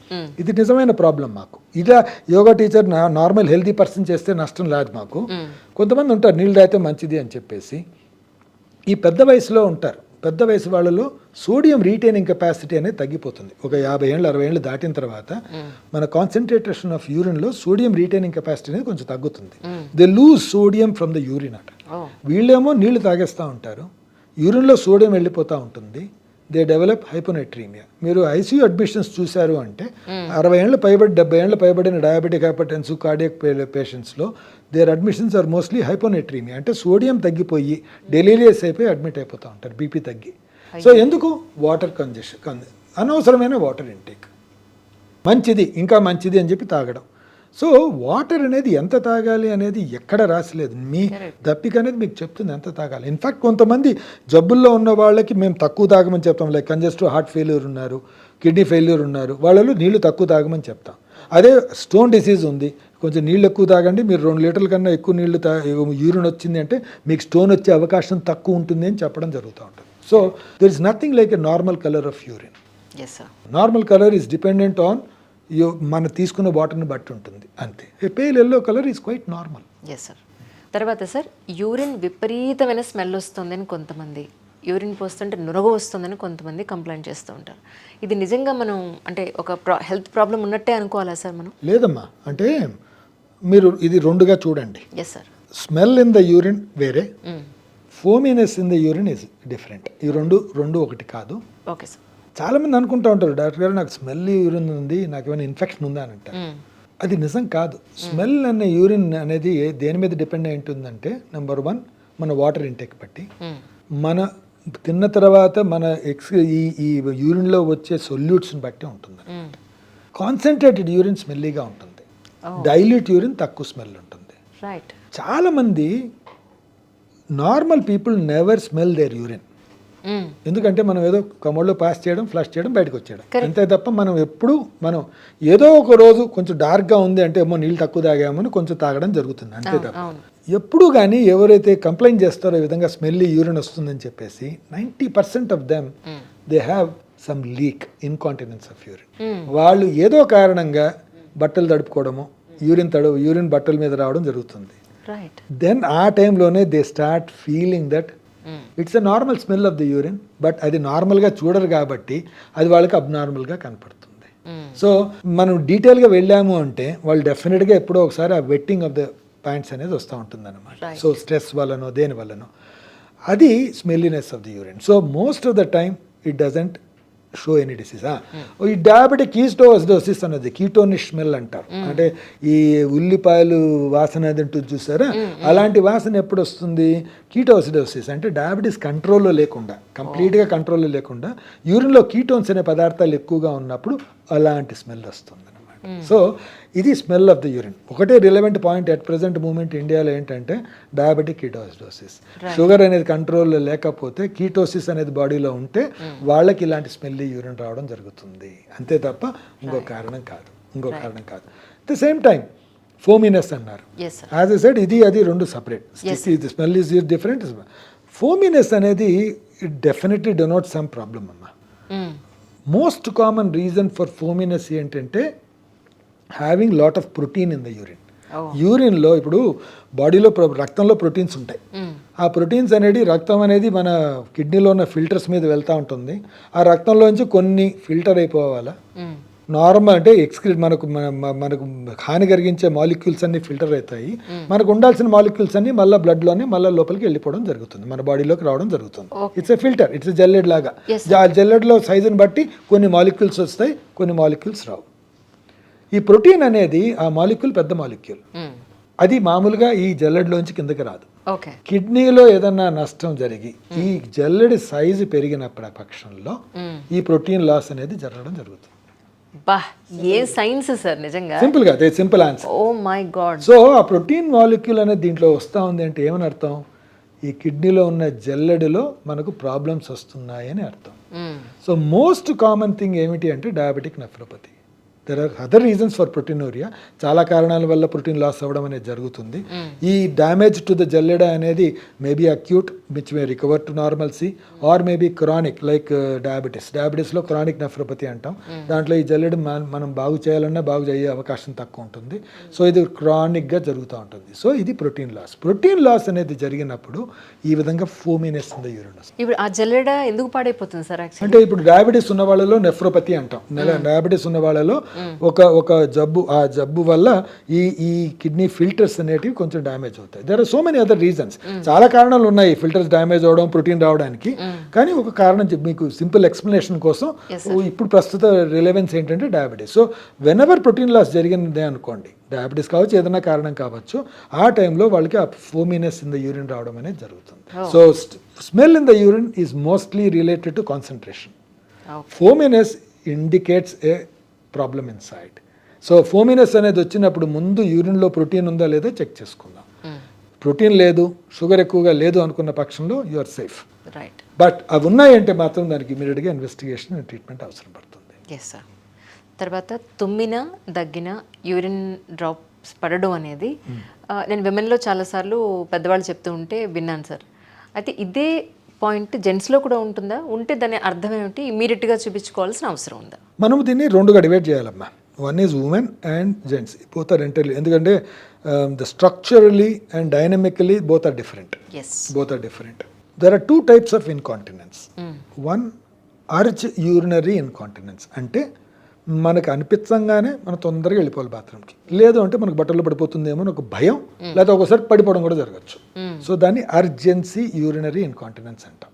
ఇది నిజమైన ప్రాబ్లం మాకు. ఇలా yoga teacher normal healthy person చేస్తే నష్టం లేదు మాకు. కొంతమంది ఉంటారు నీళ్ళు తాగితే మంచిది అని చెప్పేసి, ఈ పెద్ద వయసులో ఉంటారు. పెద్ద వయసు వాళ్ళలో సోడియం రీటైనింగ్ కెపాసిటీ అనేది తగ్గిపోతుంది. ఒక 50 ఏళ్ళు 60 ఏళ్ళు దాటిన తర్వాత మన కాన్సన్ట్రేషన్ ఆఫ్ యూరిన్లో సోడియం రీటైనింగ్ కెపాసిటీ అనేది కొంచెం తగ్గుతుంది. They lose sodium from the urine అట. వీళ్ళేమో నీళ్లు తాగేస్తూ ఉంటారు, యూరిన్లో సోడియం వెళ్ళిపోతూ ఉంటుంది. They develop hyponatremia. మీరు ఐసీయూ అడ్మిషన్స్ చూశారు అంటే 60 ఏళ్ళు పైబడి 70 ఏళ్ళు పైబడిన డయాబెటిక్ హైపర్టెన్సివ్ కార్డియక్ పేషెంట్స్లో their admissions are mostly hyponatremia, అంటే సోడియం తగ్గిపోయి డెలీరియస్ అయిపోయి అడ్మిట్ అయిపోతూ ఉంటారు, బీపీ తగ్గి. సో ఎందుకు? వాటర్ కంజెషన్, అనవసరమైన వాటర్ ఇంటేక్. మంచిది, ఇంకా మంచిది అని చెప్పి తాగడం. సో వాటర్ అనేది ఎంత తాగాలి అనేది ఎక్కడ రాసలేదు. మీ దప్పిక అనేది మీకు చెప్తుంది ఎంత తాగాలి. ఇన్ఫ్యాక్ట్ కొంతమంది జబ్బుల్లో ఉన్న వాళ్ళకి మేము తక్కువ తాగమని చెప్తాం. లైక్ కంజెస్టివ్ హార్ట్ ఫెయిల్యూర్ ఉన్నారు, కిడ్నీ ఫెయిల్యూర్ ఉన్నారు, వాళ్ళలో నీళ్లు తక్కువ తాగమని చెప్తాం. అదే స్టోన్ డిసీజ్ ఉంది, కొంచెం నీళ్ళు ఎక్కువ తాగండి, మీరు 2 లీటర్ల కన్నా ఎక్కువ నీళ్లు యూరిన్ వచ్చింది అంటే మీకు స్టోన్ వచ్చే అవకాశం తక్కువ ఉంటుంది అని చెప్పడం జరుగుతూ ఉంటుంది. So there is nothing like a normal colour of urine. Normal colour is dependent on మన తీసుకున్న వాటర్ని బట్టి ఉంటుంది, అంతే. Pale yellow colour is quite normal. Yes sir. తర్వాత సార్, యూరిన్ విపరీతమైన స్మెల్ వస్తుందని కొంతమంది, యూరిన్ పోస్తుంటే నురగ వస్తుందని కొంతమంది కంప్లైంట్ చేస్తూ ఉంటారు. ఇది నిజంగా మనం అంటే ఒక హెల్త్ ప్రాబ్లం ఉన్నట్టే అనుకోవాలా సార్ మనం? లేదమ్మా, అంటే మీరు ఇది 2గా చూడండి. Yes sir. Smell in the urine వేరే, foaminess in the urine is different. ఈ రెండు ఒకటి కాదు. Okay sir. చాలామంది అనుకుంటూ ఉంటారు, డాక్టర్ గారు నాకు స్మెల్ యూరిన్ ఉంది, నాకు ఏమైనా ఇన్ఫెక్షన్ ఉందా అని అంటారు. అది నిజం కాదు. స్మెల్ అనే యూరిన్ అనేది దేని మీద డిపెండ్ అయి ఉంటుందంటే, నెంబర్ 1 మన వాటర్ ఇంటేక్ బట్టి, మన తిన్న తర్వాత మన ఈ యూరిన్లో వచ్చే సొల్యూట్స్ని బట్టి ఉంటుంది. కాన్సన్ట్రేటెడ్ యూరిన్ స్మెల్లీగా ఉంటుంది, డైల్యూట్ యూరిన్ తక్కువ స్మెల్ ఉంటుంది. రైట్. చాలామంది normal people never smell their urine. ఎందుకంటే మనం ఏదో కమోడ్లో పాస్ చేయడం, ఫ్లష్ చేయడం, బయటకు వచ్చేయడం అంతే తప్ప మనం ఎప్పుడు ఏదో ఒక రోజు కొంచెం డార్క్గా ఉంది అంటే ఏమో నీళ్ళు తక్కువ తాగామని కొంచెం తాగడం జరుగుతుంది అంతే తప్ప ఎప్పుడు కానీ ఎవరైతే కంప్లైంట్ చేస్తారో ఈ విధంగా స్మెల్లీ యూరిన్ వస్తుందని చెప్పేసి 90% of them they have some leak, incontinence of urine. వాళ్ళు ఏదో కారణంగా బట్టలు తడుపుకోవడము, యూరిన్ బట్టల మీద రావడం జరుగుతుంది. దెన్ ఆ టైంలోనే they start feeling that it's a normal smell of the urine, but అది నార్మల్గా చూడరు కాబట్టి అది వాళ్ళకి అబ్నార్మల్గా కనపడుతుంది. సో మనం డీటెయిల్గా వెళ్ళాము అంటే వాళ్ళు డెఫినెట్గా ఎప్పుడో ఒకసారి ఆ వెట్టింగ్ ఆఫ్ ద ప్యాంట్స్ అనేది వస్తూ ఉంటుంది అనమాట. సో స్ట్రెస్ వల్లనో దేని వల్లనో అది smelliness of the urine. So most of the time it doesn't show any disease. ఈ డయాబెటిక్ కీటోసిడోసిస్ అనేది కీటోనిష్ స్మెల్ అంటారు. అంటే ఈ ఉల్లిపాయలు వాసన అది ఉంటుంది చూసారా, అలాంటి వాసన ఎప్పుడు వస్తుంది? కీటోసిడోసిస్ అంటే డయాబెటీస్ కంట్రోల్లో లేకుండా, కంప్లీట్గా కంట్రోల్లో లేకుండా యూరిన్లో కీటోన్స్ అనే పదార్థాలు ఎక్కువగా ఉన్నప్పుడు అలాంటి స్మెల్ వస్తుంది అనమాట. సో ఇది స్మెల్ ఆఫ్ ద యూరిన్. ఒకటే relevant point at present moment ఇండియాలో ఏంటంటే డయాబెటిక్ కీటోసిడోసిస్. షుగర్ అనేది కంట్రోల్లో లేకపోతే కీటోసిస్ అనేది బాడీలో ఉంటే వాళ్ళకి ఇలాంటి స్మెల్లీ యూరిన్ రావడం జరుగుతుంది అంతే తప్ప ఇంకో కారణం కాదు. At the same time foaminess అన్నారు. యాజ్ ఎ సెడ్ ఇది అది రెండు separate. The smell is different. Foaminess అనేది it definitely denote some problem అమ్మా. Most common reason for foaminess ఏంటంటే having lot of protein in the urine. యూరిన్లో ఇప్పుడు బాడీలో రక్తంలో ప్రోటీన్స్ ఉంటాయి. ఆ ప్రోటీన్స్ అనేది రక్తం అనేది మన కిడ్నీలో ఉన్న ఫిల్టర్స్ మీద వెళ్తూ ఉంటుంది. ఆ రక్తంలోంచి కొన్ని ఫిల్టర్ అయిపోవాలా, నార్మల్ అంటే మనకు హాని కలిగించే మాలిక్యూల్స్ అన్ని ఫిల్టర్ అవుతాయి. మనకు ఉండాల్సిన మాలిక్యూల్స్ అన్ని మళ్ళీ బ్లడ్లోనే మళ్ళీ లోపలికి వెళ్ళిపోవడం జరుగుతుంది, మన బాడీలోకి రావడం జరుగుతుంది. It's a filter, it's a జల్లెడ్ లాగా. ఆ జల్లెడ్లో సైజుని బట్టి కొన్ని మాలిక్యూల్స్ వస్తాయి, కొన్ని మాలిక్యూల్స్ రావు. ఈ ప్రోటీన్ అనేది ఆ మాలిక్యూల్ పెద్ద మాలిక్యూల్, అది మామూలుగా ఈ జల్లెడ్లోంచి కిందకి రాదు. కిడ్నీలో ఏదన్నా నష్టం జరిగి ఈ జల్లెడి సైజు పెరిగినప్పుడు పక్షంలో ఈ ప్రోటీన్ లాస్ అనేది జరగడం జరుగుతుంది. సింపుల్ గా simple answer. Oh my god. So ఆ ప్రోటీన్ మాలిక్యూల్ అనేది దీంట్లో వస్తా ఉంది అంటే ఏమని అర్థం? ఈ కిడ్నీలో ఉన్న జల్లెడిలో మనకు ప్రాబ్లమ్స్ వస్తున్నాయని అర్థం. సో మోస్ట్ కామన్ థింగ్ ఏమిటి అంటే diabetic nephropathy. There are other reasons for proteinuria. చాలా కారణాల వల్ల ప్రోటీన్ లాస్ అవ్వడం అనేది జరుగుతుంది. ఈ డ్యామేజ్ టు ద జల్లెడ అనేది maybe acute which may recover to normalcy, or maybe chronic like డయాబెటీస్లో క్రానిక్ నెఫ్రోపతి అంటాం. దాంట్లో ఈ జల్లెడ మనం బాగు చేయాలన్నా బాగు అయ్యే అవకాశం తక్కువ ఉంటుంది. సో ఇది క్రానిక్గా జరుగుతూ ఉంటుంది. సో ఇది ప్రోటీన్ లాస్. ప్రోటీన్ లాస్ అనేది జరిగినప్పుడు ఈ విధంగా ఫోమినెస్ ఇన్ ద యూరిన్. ఇప్పుడు ఆ జల్లెడ ఎందుకు పాడైపోతుంది సార్? అంటే ఇప్పుడు డయాబెటీస్ ఉన్న వాళ్ళలో నెఫ్రోపతి అంటాం. డయాబెటీస్ ఉన్న వాళ్ళలో ఒక జబ్బు, ఆ జబ్బు వల్ల ఈ కిడ్నీ ఫిల్టర్స్ అనేటివి కొంచెం డ్యామేజ్ అవుతాయి. There are so many other reasons. చాలా కారణాలు ఉన్నాయి ఫిల్టర్స్ డ్యామేజ్ అవడం, ప్రోటీన్ రావడానికి. కానీ ఒక కారణం మీకు సింపుల్ ఎక్స్ప్లెనేషన్ కోసం ఇప్పుడు ప్రస్తుత రిలవెన్స్ ఏంటంటే diabetes. So whenever protein loss జరిగిందే అనుకోండి, డయాబెటీస్ కావచ్చు, ఏదైనా కారణం కావచ్చు, ఆ టైంలో వాళ్ళకి ఆ ఫోమినెస్ ఇన్ ద యూరిన్ రావడం అనేది జరుగుతుంది. So smell in the urine is mostly related to concentration. Foaminess indicates a problem inside. So foaminess అనేది వచ్చినప్పుడు ముందు యూరిన్లో ప్రోటీన్ ఉందా లేదా చెక్ చేసుకుందాం. ప్రోటీన్ లేదు, షుగర్ ఎక్కువగా లేదు అనుకున్న పక్షంలో యు ఆర్ సేఫ్. బట్ అవి ఉన్నాయంటే మాత్రం దానికి ఇమీడియట్గా ఇన్వెస్టిగేషన్ అండ్ ట్రీట్మెంట్ అవసరం పడుతుంది. Yes sir. తర్వాత తుమ్మిన, దగ్గిన, యూరిన్ డ్రాప్స్ పడడం అనేది నేను విమెన్లో చాలాసార్లు పెద్దవాళ్ళు చెప్తూ ఉంటే విన్నాను సార్. అయితే ఇదే పాయింట్ జెంట్స్లో కూడా ఉంటుందా? ఉంటే దాని అర్థం ఏమిటి? ఇమీడియట్గా చూపించుకోవాల్సిన అవసరం ఉందా? మనం దీన్ని రెండుగా డివైడ్ చేయాలమ్మా. One is women and gents. Both are entirely, ఎందుకంటే the structurally and dynamically both are different. There are 2 types of incontinence. One urge urinary incontinence, అంటే మనకు అనిపించంగానే మనం తొందరగా వెళ్ళిపోవాలి బాత్రూమ్కి, లేదు అంటే మనకు బట్టలు పడిపోతుందేమో ఒక భయం, లేదా ఒకసారి పడిపోవడం కూడా జరగచ్చు. సో దాన్ని అర్జెన్సీ యూరినరీ ఇన్కాంటినెన్స్ అంటాం.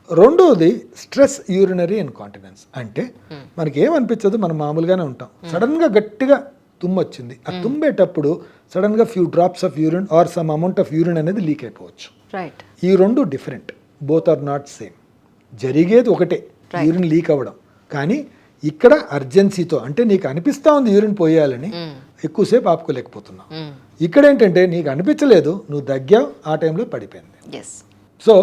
రెండోది స్ట్రెస్ యూరినరీ ఇన్కాంటినెన్స్. అంటే మనకి ఏమనిపించదు, మనం మామూలుగానే ఉంటాం, సడన్గా గట్టిగా తుమ్మొచ్చింది, ఆ తుమ్మేటప్పుడు సడన్గా few drops of urine or some amount of urine అనేది లీక్ అయిపోవచ్చు. ఈ రెండు different, both are not same. జరిగేది ఒకటే, యూరిన్ లీక్ అవ్వడం. కానీ ఇక్కడ అర్జెన్సీతో, అంటే నీకు అనిపిస్తూ ఉంది యూరిన్ పోయాలని, ఎక్కువసేపు ఆపుకోలేకపోతున్నావు. ఇక్కడ ఏంటంటే నీకు అనిపించలేదు, నువ్వు దగ్గావు, ఆ టైంలో పడిపోయింది. సో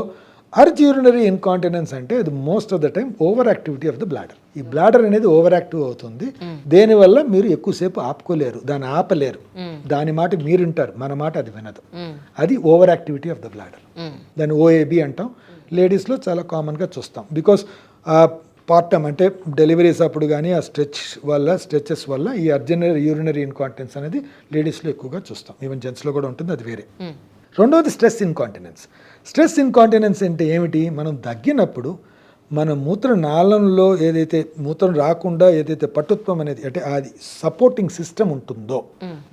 అర్జ్ యూరినరీ ఇన్కాంటినెన్స్ అంటే అది most of the time over activity of the bladder. ఈ బ్లాడర్ అనేది ఓవర్ యాక్టివ్ అవుతుంది, దేనివల్ల మీరు ఎక్కువసేపు ఆపుకోలేరు, దాన్ని ఆపలేరు. దాని మాట మీరు వింటారు, మన మాట అది వినదు. అది over activity of the bladder. దాన్ని ఓఏబి అంటాం. లేడీస్లో చాలా కామన్గా చూస్తాం. బికాస్ పార్టమ్ అంటే డెలివరీస్ అప్పుడు కానీ ఆ స్ట్రెచెస్ వల్ల ఈ అర్జనరీ యూరినరీ ఇన్కాంటినెన్స్ అనేది లేడీస్లో ఎక్కువగా చూస్తాం. ఈవెన్ జెంట్స్లో కూడా ఉంటుంది, అది వేరే. రెండవది స్ట్రెస్ ఇన్కాంటినెన్స్. స్ట్రెస్ ఇన్కాంటినెన్స్ అంటే ఏమిటి? మనం దగ్గినప్పుడు మన మూత్రనాళంలో ఏదైతే మూత్రం రాకుండా ఏదైతే పటుత్వం అనేది అంటే అది సపోర్టింగ్ సిస్టమ్ ఉంటుందో,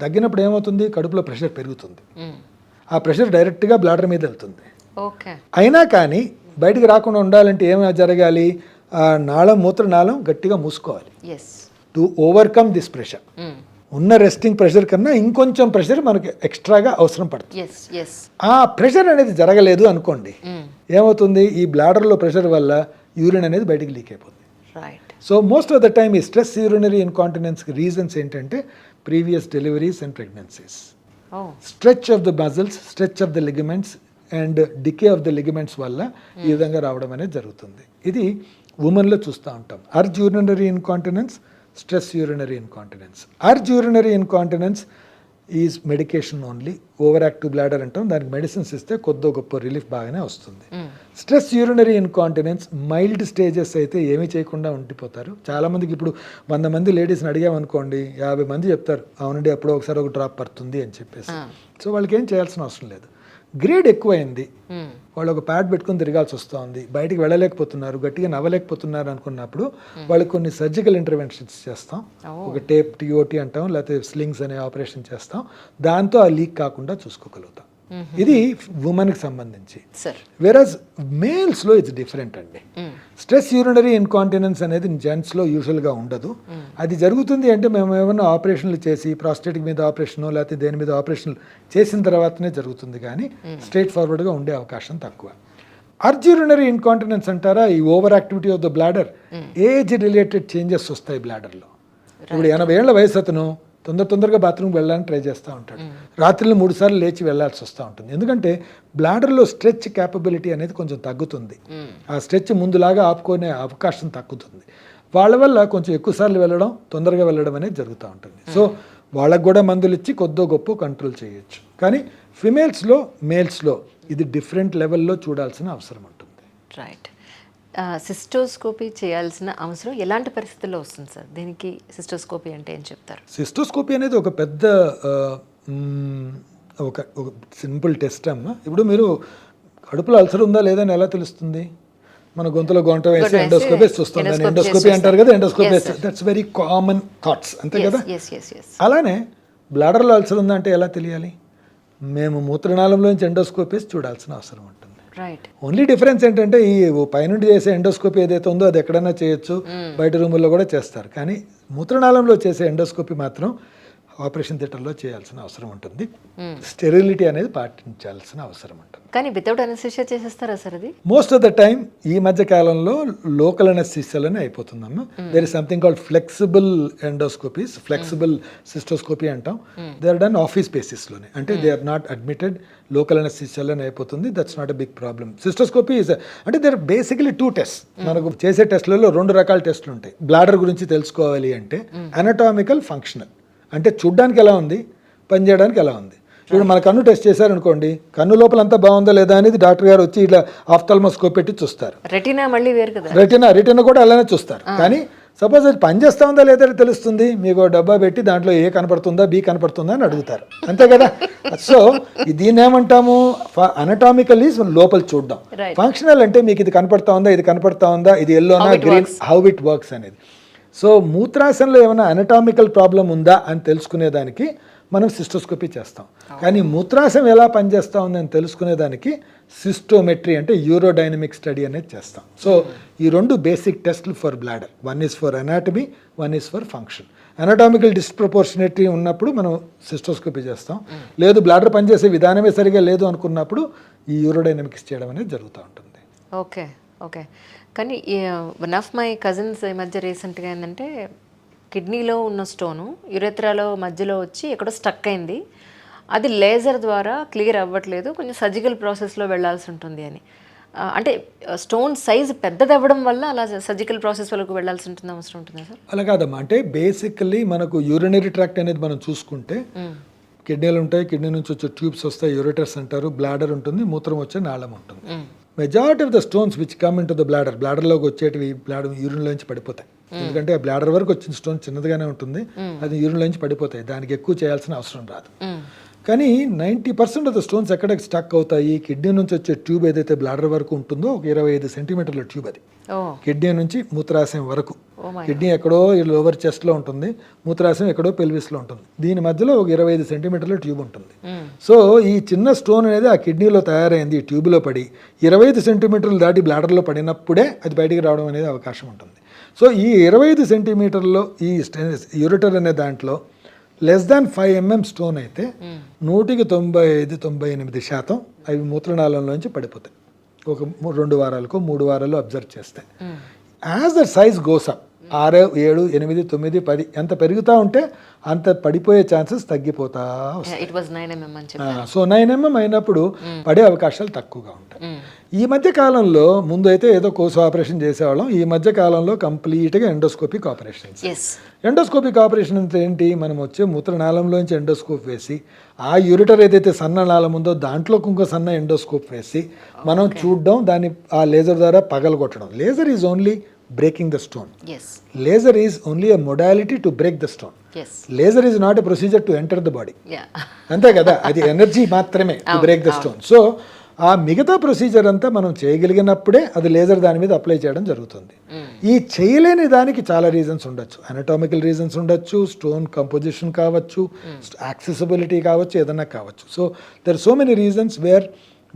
దగ్గినప్పుడు ఏమవుతుంది? కడుపులో ప్రెషర్ పెరుగుతుంది. ఆ ప్రెషర్ డైరెక్ట్గా బ్లాడర్ మీద వెళ్తుంది. అయినా కానీ బయటికి రాకుండా ఉండాలంటే ఏమైనా జరగాలి? ఆ మూత్రనాళం గట్టిగా మూసుకోవాలి టు ఓవర్కమ్ దిస్ ప్రెషర్. ఉన్న రెస్టింగ్ ప్రెషర్ కన్నా ఇంకొంచెం ప్రెషర్ మనకి ఎక్స్ట్రాగా అవసరం పడుతుంది. ఆ ప్రెషర్ అనేది జరగలేదు అనుకోండి, ఏమవుతుంది? ఈ బ్లాడర్లో ప్రెషర్ వల్ల యూరిన్ అనేది బయటికి లీక్ అయిపోతుంది. So most of the time ఈ స్ట్రెస్ యూరినరీ ఇన్కాంటినెన్స్కి రీజన్స్ ఏంటంటే previous deliveries and pregnancies, stretch of the muscles, stretch of the ligaments and decay of the ligaments వల్ల ఈ విధంగా రావడం అనేది జరుగుతుంది. ఇది ఉమెన్లో చూస్తూ ఉంటాం. Urge urinary incontinence, stress urinary incontinence. Urge urinary incontinence is medication only. Over active bladder అంటాం, దానికి మెడిసిన్స్ ఇస్తే కొద్దో గొప్ప రిలీఫ్ బాగానే వస్తుంది. Stress urinary incontinence mild stages అయితే ఏమీ చేయకుండా ఉండిపోతారు. చాలామందికి ఇప్పుడు 100 మంది లేడీస్ని అడిగామనుకోండి, 50 మంది చెప్తారు అవునండి అప్పుడో ఒకసారి ఒక డ్రాప్ పడుతుంది అని చెప్పేసి. సో వాళ్ళకి ఏం చేయాల్సిన అవసరం లేదు. గ్రేడ్ ఎక్కువైంది, వాళ్ళు ఒక ప్యాడ్ పెట్టుకుని తిరగాల్సి వస్తుంది, బయటికి వెళ్ళలేకపోతున్నారు, గట్టిగా నవ్వలేకపోతున్నారు అనుకున్నప్పుడు వాళ్ళకి కొన్ని సర్జికల్ ఇంటర్వెన్షన్స్ చేస్తాం. ఒక టేప్ టిఓటి అంటాం, లేకపోతే స్లింగ్స్ అనే ఆపరేషన్ చేస్తాం. దాంతో ఆ లీక్ కాకుండా చూసుకోగలుగుతాం. ఇది ఉమెన్కి సంబంధించి. వెరస్ మేల్స్లో ఇట్స్ డిఫరెంట్ అండి. స్ట్రెస్ యూరినరీ ఇన్కాంటినెన్స్ అనేది జెంట్స్లో యూజువల్గా ఉండదు. అది జరుగుతుంది అంటే మేము ఏమైనా ఆపరేషన్లు చేసి ప్రాస్టేటిక్ మీద ఆపరేషన్ లేకపోతే దేని మీద ఆపరేషన్లు చేసిన తర్వాతనే జరుగుతుంది, కానీ స్ట్రైట్ ఫార్వర్డ్గా ఉండే అవకాశం తక్కువ. అర్జ్ యూరినరీ ఇన్కాంటినెన్స్ అంటారా, ఈ over activity of the bladder, age related changes వస్తాయి బ్లాడర్లో. ఇప్పుడు 80 ఏళ్ల వయసు అతను తొందరగా బాత్రూమ్కి వెళ్ళడానికి ట్రై చేస్తూ ఉంటాడు, రాత్రిలో 3 సార్లు లేచి వెళ్ళాల్సి వస్తూ ఉంటుంది. ఎందుకంటే బ్లాడర్లో స్ట్రెచ్ క్యాపబిలిటీ అనేది కొంచెం తగ్గుతుంది. ఆ స్ట్రెచ్ ముందులాగా ఆపుకునే అవకాశం తగ్గుతుంది. వాళ్ళ వల్ల కొంచెం ఎక్కువసార్లు వెళ్ళడం, తొందరగా వెళ్ళడం అనేది జరుగుతూ ఉంటుంది. సో వాళ్ళకు కూడా మందులు ఇచ్చి కొద్దో గొప్ప కంట్రోల్ చేయొచ్చు. కానీ ఫిమేల్స్లో మేల్స్లో ఇది డిఫరెంట్ లెవెల్లో చూడాల్సిన అవసరం ఉంటుంది. రైట్. సిస్టోస్కోపీ చేయాల్సిన అవసరం ఎలాంటి పరిస్థితుల్లో వస్తుంది సార్? దీనికి సిస్టోస్కోపీ అంటే ఏం చెప్తారు? సిస్టోస్కోపీ అనేది ఒక పెద్ద ఒక సింపుల్ టెస్ట్ అమ్మ. ఇప్పుడు మీరు కడుపులో అల్సర్ ఉందా లేదా అని ఎలా తెలుస్తుంది? మన గొంతులో గొంట వేసి ఎండోస్కోపీ చూస్తాం, దాన్ని ఎండోస్కోపీ అంటారు కదా. Endoscopy that's very common thoughts, అంతే కదా. అలానే బ్లాడర్లో అల్సర్ ఉందా అంటే ఎలా తెలియాలి? మేము మూత్రనాళంలోంచి ఎండోస్కోపీ చూడాల్సిన అవసరం ఉంటుంది. ఓన్లీ డిఫరెన్స్ ఏంటంటే ఈ పైనుండి చేసే ఎండోస్కోపీ ఏదైతే ఉందో అది ఎక్కడైనా చేయొచ్చు, బయట రూముల్లో కూడా చేస్తారు. కానీ మూత్రనాళంలో చేసే ఎండోస్కోపీ మాత్రం ఆపరేషన్ థియేటర్లో చేయాల్సిన అవసరం ఉంటుంది. స్టెరిలిటీ అనేది పాటించాల్సిన అవసరం ఉంటుంది. కానీ వితౌట్ అనస్థీషియా చేసేస్తారా సార్ అది? మోస్ట్ ఆఫ్ ద టైమ్ ఈ మధ్య కాలంలో లోకల్ అనస్థీషియాలోనే అయిపోతుందమ్మా. There is something called flexible endoscopies, flexible cystoscopy అంటాం. దే ఆర్ డన్ ఆఫీస్ బేసిస్లోనే, అంటే they are not admitted, local అనస్థీషియాలోనే అయిపోతుంది. That's not a big problem. Cystoscopy is అంటే దేర్ బేసికలీ 2 టెస్ట్. మనకు చేసే టెస్ట్లలో 2 రకాల టెస్టులు ఉంటాయి. బ్లాడర్ గురించి తెలుసుకోవాలి అంటే అనటామికల్, ఫంక్షనల్. అంటే చూడ్డానికి ఎలా ఉంది, పనిచేయడానికి ఎలా ఉంది. ఇప్పుడు మన కన్ను టెస్ట్ చేశారనుకోండి, కన్ను లోపల అంతా బాగుందా లేదా అనేది డాక్టర్ గారు వచ్చి ఇట్లా ఆఫ్థాల్మోస్కోప్ పెట్టి చూస్తారు. రెటీనా మళ్ళీ వేరు కదా, రెటీనా కూడా అలానే చూస్తారు. కానీ సపోజ్ అది పని చేస్తా ఉందా లేదా తెలుస్తుంది. మీకు డబ్బా పెట్టి దాంట్లో ఏ కనపడుతుందా, బి కనపడుతుందా అని అడుగుతారు, అంతే కదా. సో దీన్ని ఏమంటాము, అనటామికల్ ఈజ్ లోపల చూడడం. ఫంక్షనల్ అంటే మీకు ఇది కనపడతా ఉందా, ఇది కనపడతా ఉందా, ఇది ఎల్లోనా, గ్రీన్, హౌ ఇట్ వర్క్స్ అనేది. సో మూత్రాశయంలో ఏమైనా అనటామికల్ ప్రాబ్లం ఉందా అని తెలుసుకునేదానికి మనం సిస్టోస్కోపీ చేస్తాం. కానీ మూత్రాశయం ఎలా పనిచేస్తూ ఉందని తెలుసుకునేదానికి సిస్టోమెట్రీ అంటే యూరోడైనమిక్ స్టడీ అనేది చేస్తాం. సో ఈ 2 బేసిక్ టెస్ట్లు for bladder. 1 is for anatomy, 1 is for function. Anatomical disproportionate ఉన్నప్పుడు మనం సిస్టోస్కోపీ చేస్తాం. లేదు బ్లాడర్ పనిచేసే విధానమే సరిగా లేదు అనుకున్నప్పుడు ఈ యూరోడైనమిక్స్ చేయడం అనేది జరుగుతూ ఉంటుంది. ఓకే. కానీ వన్ ఆఫ్ మై కజిన్స్ ఈ మధ్య రీసెంట్గా ఏంటంటే కిడ్నీలో ఉన్న స్టోను యురెత్రాలో మధ్యలో వచ్చి ఎక్కడో స్టక్ అయింది, అది లేజర్ ద్వారా క్లియర్ అవ్వట్లేదు, కొంచెం సర్జికల్ ప్రాసెస్లో వెళ్ళాల్సి ఉంటుంది అని. అంటే స్టోన్ సైజ్ పెద్దదవ్వడం వల్ల అలా సర్జికల్ ప్రాసెస్ వరకు వెళ్ళాల్సి ఉంటుంది, అవసరం ఉంటుందా సార్? అలా కాదమ్మా, అంటే బేసికల్లీ మనకు యూరినరీ ట్రాక్ట్ అనేది మనం చూసుకుంటే కిడ్నీలు ఉంటాయి, కిడ్నీ నుంచి వచ్చే ట్యూబ్స్ వస్తాయి, యూరేటర్స్ అంటారు, బ్లాడర్ ఉంటుంది, మూత్రం వచ్చే నాళం ఉంటుంది. Majority of the stones which come in to the బ్లాడర్లోకి వచ్చేటివి యూరిన్లోంచి పడిపోతాయి. ఎందుకంటే ఆ బ్లాడర్ వరకు వచ్చిన స్టోన్ చిన్నదిగానే ఉంటుంది, అది యూరిన్లోంచి పడిపోతాయి, దానికి ఎక్కువ చేయాల్సిన అవసరం రాదు. కానీ 90% ఆఫ్ ద స్టోన్స్ ఎక్కడ స్టక్ అవుతాయి, కిడ్నీ నుంచి వచ్చే ట్యూబ్ ఏదైతే బ్లాడర్ వరకు ఉంటుందో ఒక 25 సెంటీమీటర్ల ట్యూబ్ అది, కిడ్నీ నుంచి మూత్రాశయం వరకు. కిడ్నీ ఎక్కడో లోవర్ చెస్ట్లో ఉంటుంది, మూత్రాశయం ఎక్కడో పెల్విస్లో ఉంటుంది, దీని మధ్యలో ఒక 25 సెంటీమీటర్ల ట్యూబ్ ఉంటుంది. సో ఈ చిన్న స్టోన్ అనేది ఆ కిడ్నీలో తయారైంది, ఈ ట్యూబ్లో పడి 25 సెంటీమీటర్లు దాటి బ్లాడర్లో పడినప్పుడే అది బయటికి రావడం అనేది అవకాశం ఉంటుంది. సో ఈ 25 సెంటీమీటర్లో ఈ యూరిటర్ అనే దాంట్లో లెస్ దాన్ 5 mm స్టోన్ అయితే 95-98% అవి మూత్రనాళంలోంచి పడిపోతాయి ఒక 2 వారాలకో 3 వారాలు అబ్జర్వ్ చేస్తే. As the size goes up 6, 7, 8, 9, 10 ఎంత పెరుగుతూ ఉంటే అంత పడిపోయే ఛాన్సెస్ తగ్గిపోతా వస్తాయి. సో 9 mm అయినప్పుడు పడే అవకాశాలు తక్కువగా ఉంటాయి. ఈ మధ్య కాలంలో ముందు అయితే ఏదో కోర్సు ఆపరేషన్ చేసేవాళ్ళం, ఈ మధ్య కాలంలో కంప్లీట్గా ఎండోస్కోపిక్ ఆపరేషన్స్. ఎండోస్కోపిక్ ఆపరేషన్ అంటే ఏంటి, మనం వచ్చే మూత్రనాళంలోంచి ఎండోస్కోప్ వేసి ఆ యూరిటర్ ఏదైతే సన్న నాళం ఉందో దాంట్లో ఇంకో సన్న ఎండోస్కోప్ వేసి మనం చూడడం, దాన్ని ఆ లేజర్ ద్వారా పగలగొట్టడం. Laser is only breaking the stone. Laser is only a modality to break the stone. Laser is not a procedure to enter the body. అంతే కదా, అది ఎనర్జీ మాత్రమే to break the stone. So ఆ మిగతా procedure అంతా మనం చేయగలిగినప్పుడే అది laser దాని మీద అప్లై చేయడం జరుగుతుంది. ఈ చేయలేని దానికి చాలా రీజన్స్ ఉండొచ్చు, అనటామికల్ రీజన్స్ ఉండొచ్చు, స్టోన్ కంపోజిషన్ కావచ్చు, యాక్సెసిబిలిటీ కావచ్చు, ఏదన్నా కావచ్చు. So there so many reasons where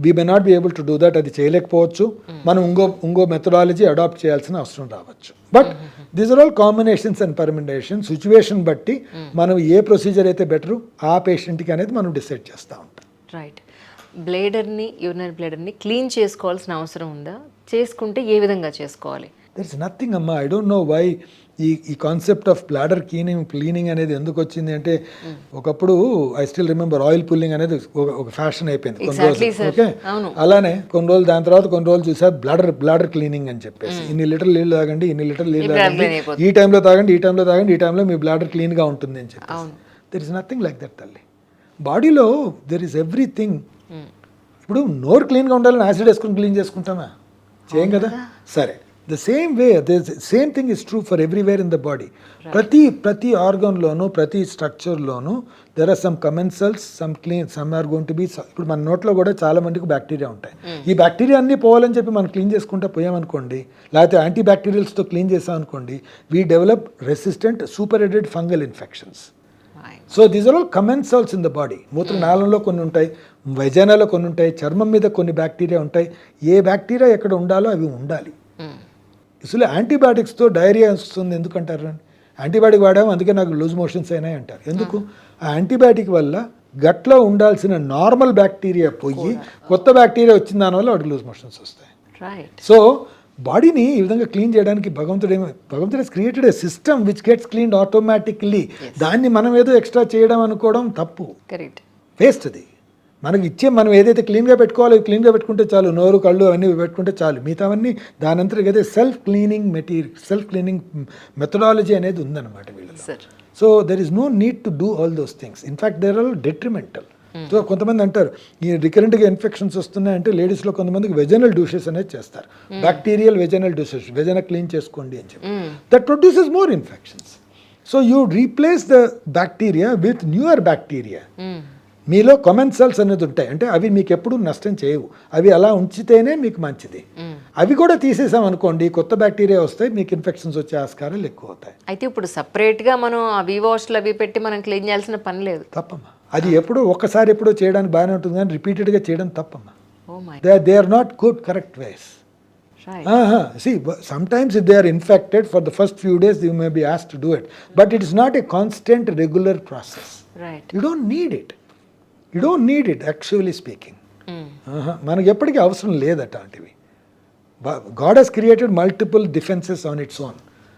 we may not be able to do that. అది చేయలేకపోవచ్చు, మనం ఇంకో మెథడాలజీ అడాప్ట్ చేయాల్సిన అవసరం రావచ్చు. But these are all combinations and permutation, situation బట్టి మనం ఏ ప్రొసీజర్ అయితే బెటరు ఆ పేషెంట్కి అనేది మనం డిసైడ్ చేస్తూ ఉంటాం. రైట్. బ్లేడర్ని, యూరినరీ బ్లేడర్ని క్లీన్ చేసుకోవాల్సిన అవసరం ఉందా? చేసుకుంటే ఏ విధంగా చేసుకోవాలి? దర్ ఇస్ నథింగ్ అమ్మా, ఐ డోంట్ నో వై ఈ కాన్సెప్ట్ ఆఫ్ బ్లాడర్ క్లీనింగ్ అనేది ఎందుకు వచ్చింది అంటే, ఒకప్పుడు I still remember oil pulling అనేది ఒక ఫ్యాషన్ అయిపోయింది కొన్ని రోజులు. ఓకే, అలానే కొన్ని రోజులు, దాని తర్వాత కొన్ని రోజులు చూసారు బ్లాడర్ క్లీనింగ్ అని చెప్పేసి, ఇన్ని లీటర్ నీళ్ళు తాగండి, ఇన్ని లీటర్ నీళ్ళు తాగండి, ఈ టైంలో తాగండి, ఈ టైంలో తాగండి, ఈ టైంలో మీ బ్లాడర్ క్లీన్గా ఉంటుంది అని చెప్పేసి. There is nothing like that తల్లి. బాడీలో దెర్ ఇస్ ఎవ్రీథింగ్. ఇప్పుడు నోరు క్లీన్గా ఉండాలని యాసిడ్ వేసుకుని క్లీన్ చేసుకుంటామా? చేయం కదా. సరే, the same way, the same thing is true for everywhere in the body. ప్రతి ఆర్గన్లోను, ప్రతి స్ట్రక్చర్లోను there are some commensals, some clean, some are going to be. ఇప్పుడు మన నోట్లో కూడా చాలా మందికి బ్యాక్టీరియా ఉంటాయి. ఈ బ్యాక్టీరియా అన్నీ పోవాలని చెప్పి మనం క్లీన్ చేసుకుంటూ పోయామనుకోండి, లేకపోతే యాంటీ బ్యాక్టీరియల్స్తో క్లీన్ చేసామనుకోండి, we develop resistant super fungal infections. So these are all commensals in the body. మూత్రనాళంలో కొన్ని ఉంటాయి, వైజానాలో కొన్ని ఉంటాయి, చర్మం మీద కొన్ని బ్యాక్టీరియా ఉంటాయి. ఏ బ్యాక్టీరియా ఎక్కడ ఉండాలో అవి ఉండాలి. అసలు యాంటీబయాటిక్స్తో డైరియా వస్తుంది ఎందుకంటారు? యాంటీబయాటిక్ వాడాము అందుకే నాకు లూజ్ మోషన్స్ అయినాయి అంటారు. ఎందుకు? ఆ యాంటీబయాటిక్ వల్ల గట్లో ఉండాల్సిన నార్మల్ బ్యాక్టీరియా పోయి కొత్త బ్యాక్టీరియా వచ్చిన దానివల్ల వాటికి లూజ్ మోషన్స్ వస్తాయి. సో బాడీని ఈ విధంగా క్లీన్ చేయడానికి భగవంతుడు created a system which gets cleaned automatically. దాన్ని మనం ఏదో ఎక్స్ట్రా చేయడం అనుకోవడం తప్పు, వేస్ట్. అది మనకి మనం ఏదైతే క్లీన్గా పెట్టుకోవాలో క్లీన్గా పెట్టుకుంటే చాలు, నోరు కళ్ళు అవన్నీ పెట్టుకుంటే చాలు, మిగతావన్నీ దానంతరం అయితే సెల్ఫ్ క్లీనింగ్ మెథడాలజీ అనేది ఉందన్నమాట వీళ్ళలో. So there is no need to do all those things. In fact there are detrimental. So కొంతమంది అంటారు ఈ రికరెంట్గా ఇన్ఫెక్షన్స్ వస్తున్నాయంటే లేడీస్లో కొంతమందికి వెజనల్ డూషెస్ అనేది చేస్తారు, bacterial vaginal douches, vagina clean చేసుకోండి అని చెప్పి. That produces more infections. So you replace the bacteria with newer bacteria. మీలో commensals అనేది ఉంటాయి, అంటే అవి మీకు ఎప్పుడు నష్టం చేయవు, అవి అలా ఉంచితేనే మీకు మంచిది. అవి కూడా తీసేసాం అనుకోండి, కొత్త బ్యాక్టీరియా వస్తాయి, మీకు ఇన్ఫెక్షన్స్ వచ్చే ఆస్కారాలు ఎక్కువ అవుతాయి. అయితే ఇప్పుడు సపరేట్గా మనం అవి వాష్లు అవి పెట్టి మనం క్లీన్ చేయాల్సిన పని లేదు. తప్పమ్మా, అది ఎప్పుడో ఒక్కసారి ఎప్పుడో చేయడానికి బాగానే ఉంటుంది, కానీ రిపీటెడ్గా చేయడం తప్పమ్మా. They are not good correct ways. See, sometimes if they are infected for the first few days you may be asked to do it, but it is not a constant regular process. You don't need it. Actually speaking. మనకి ఎప్పటికీ అవసరం లేదట అంటివి. God has created multiple defenses on its own.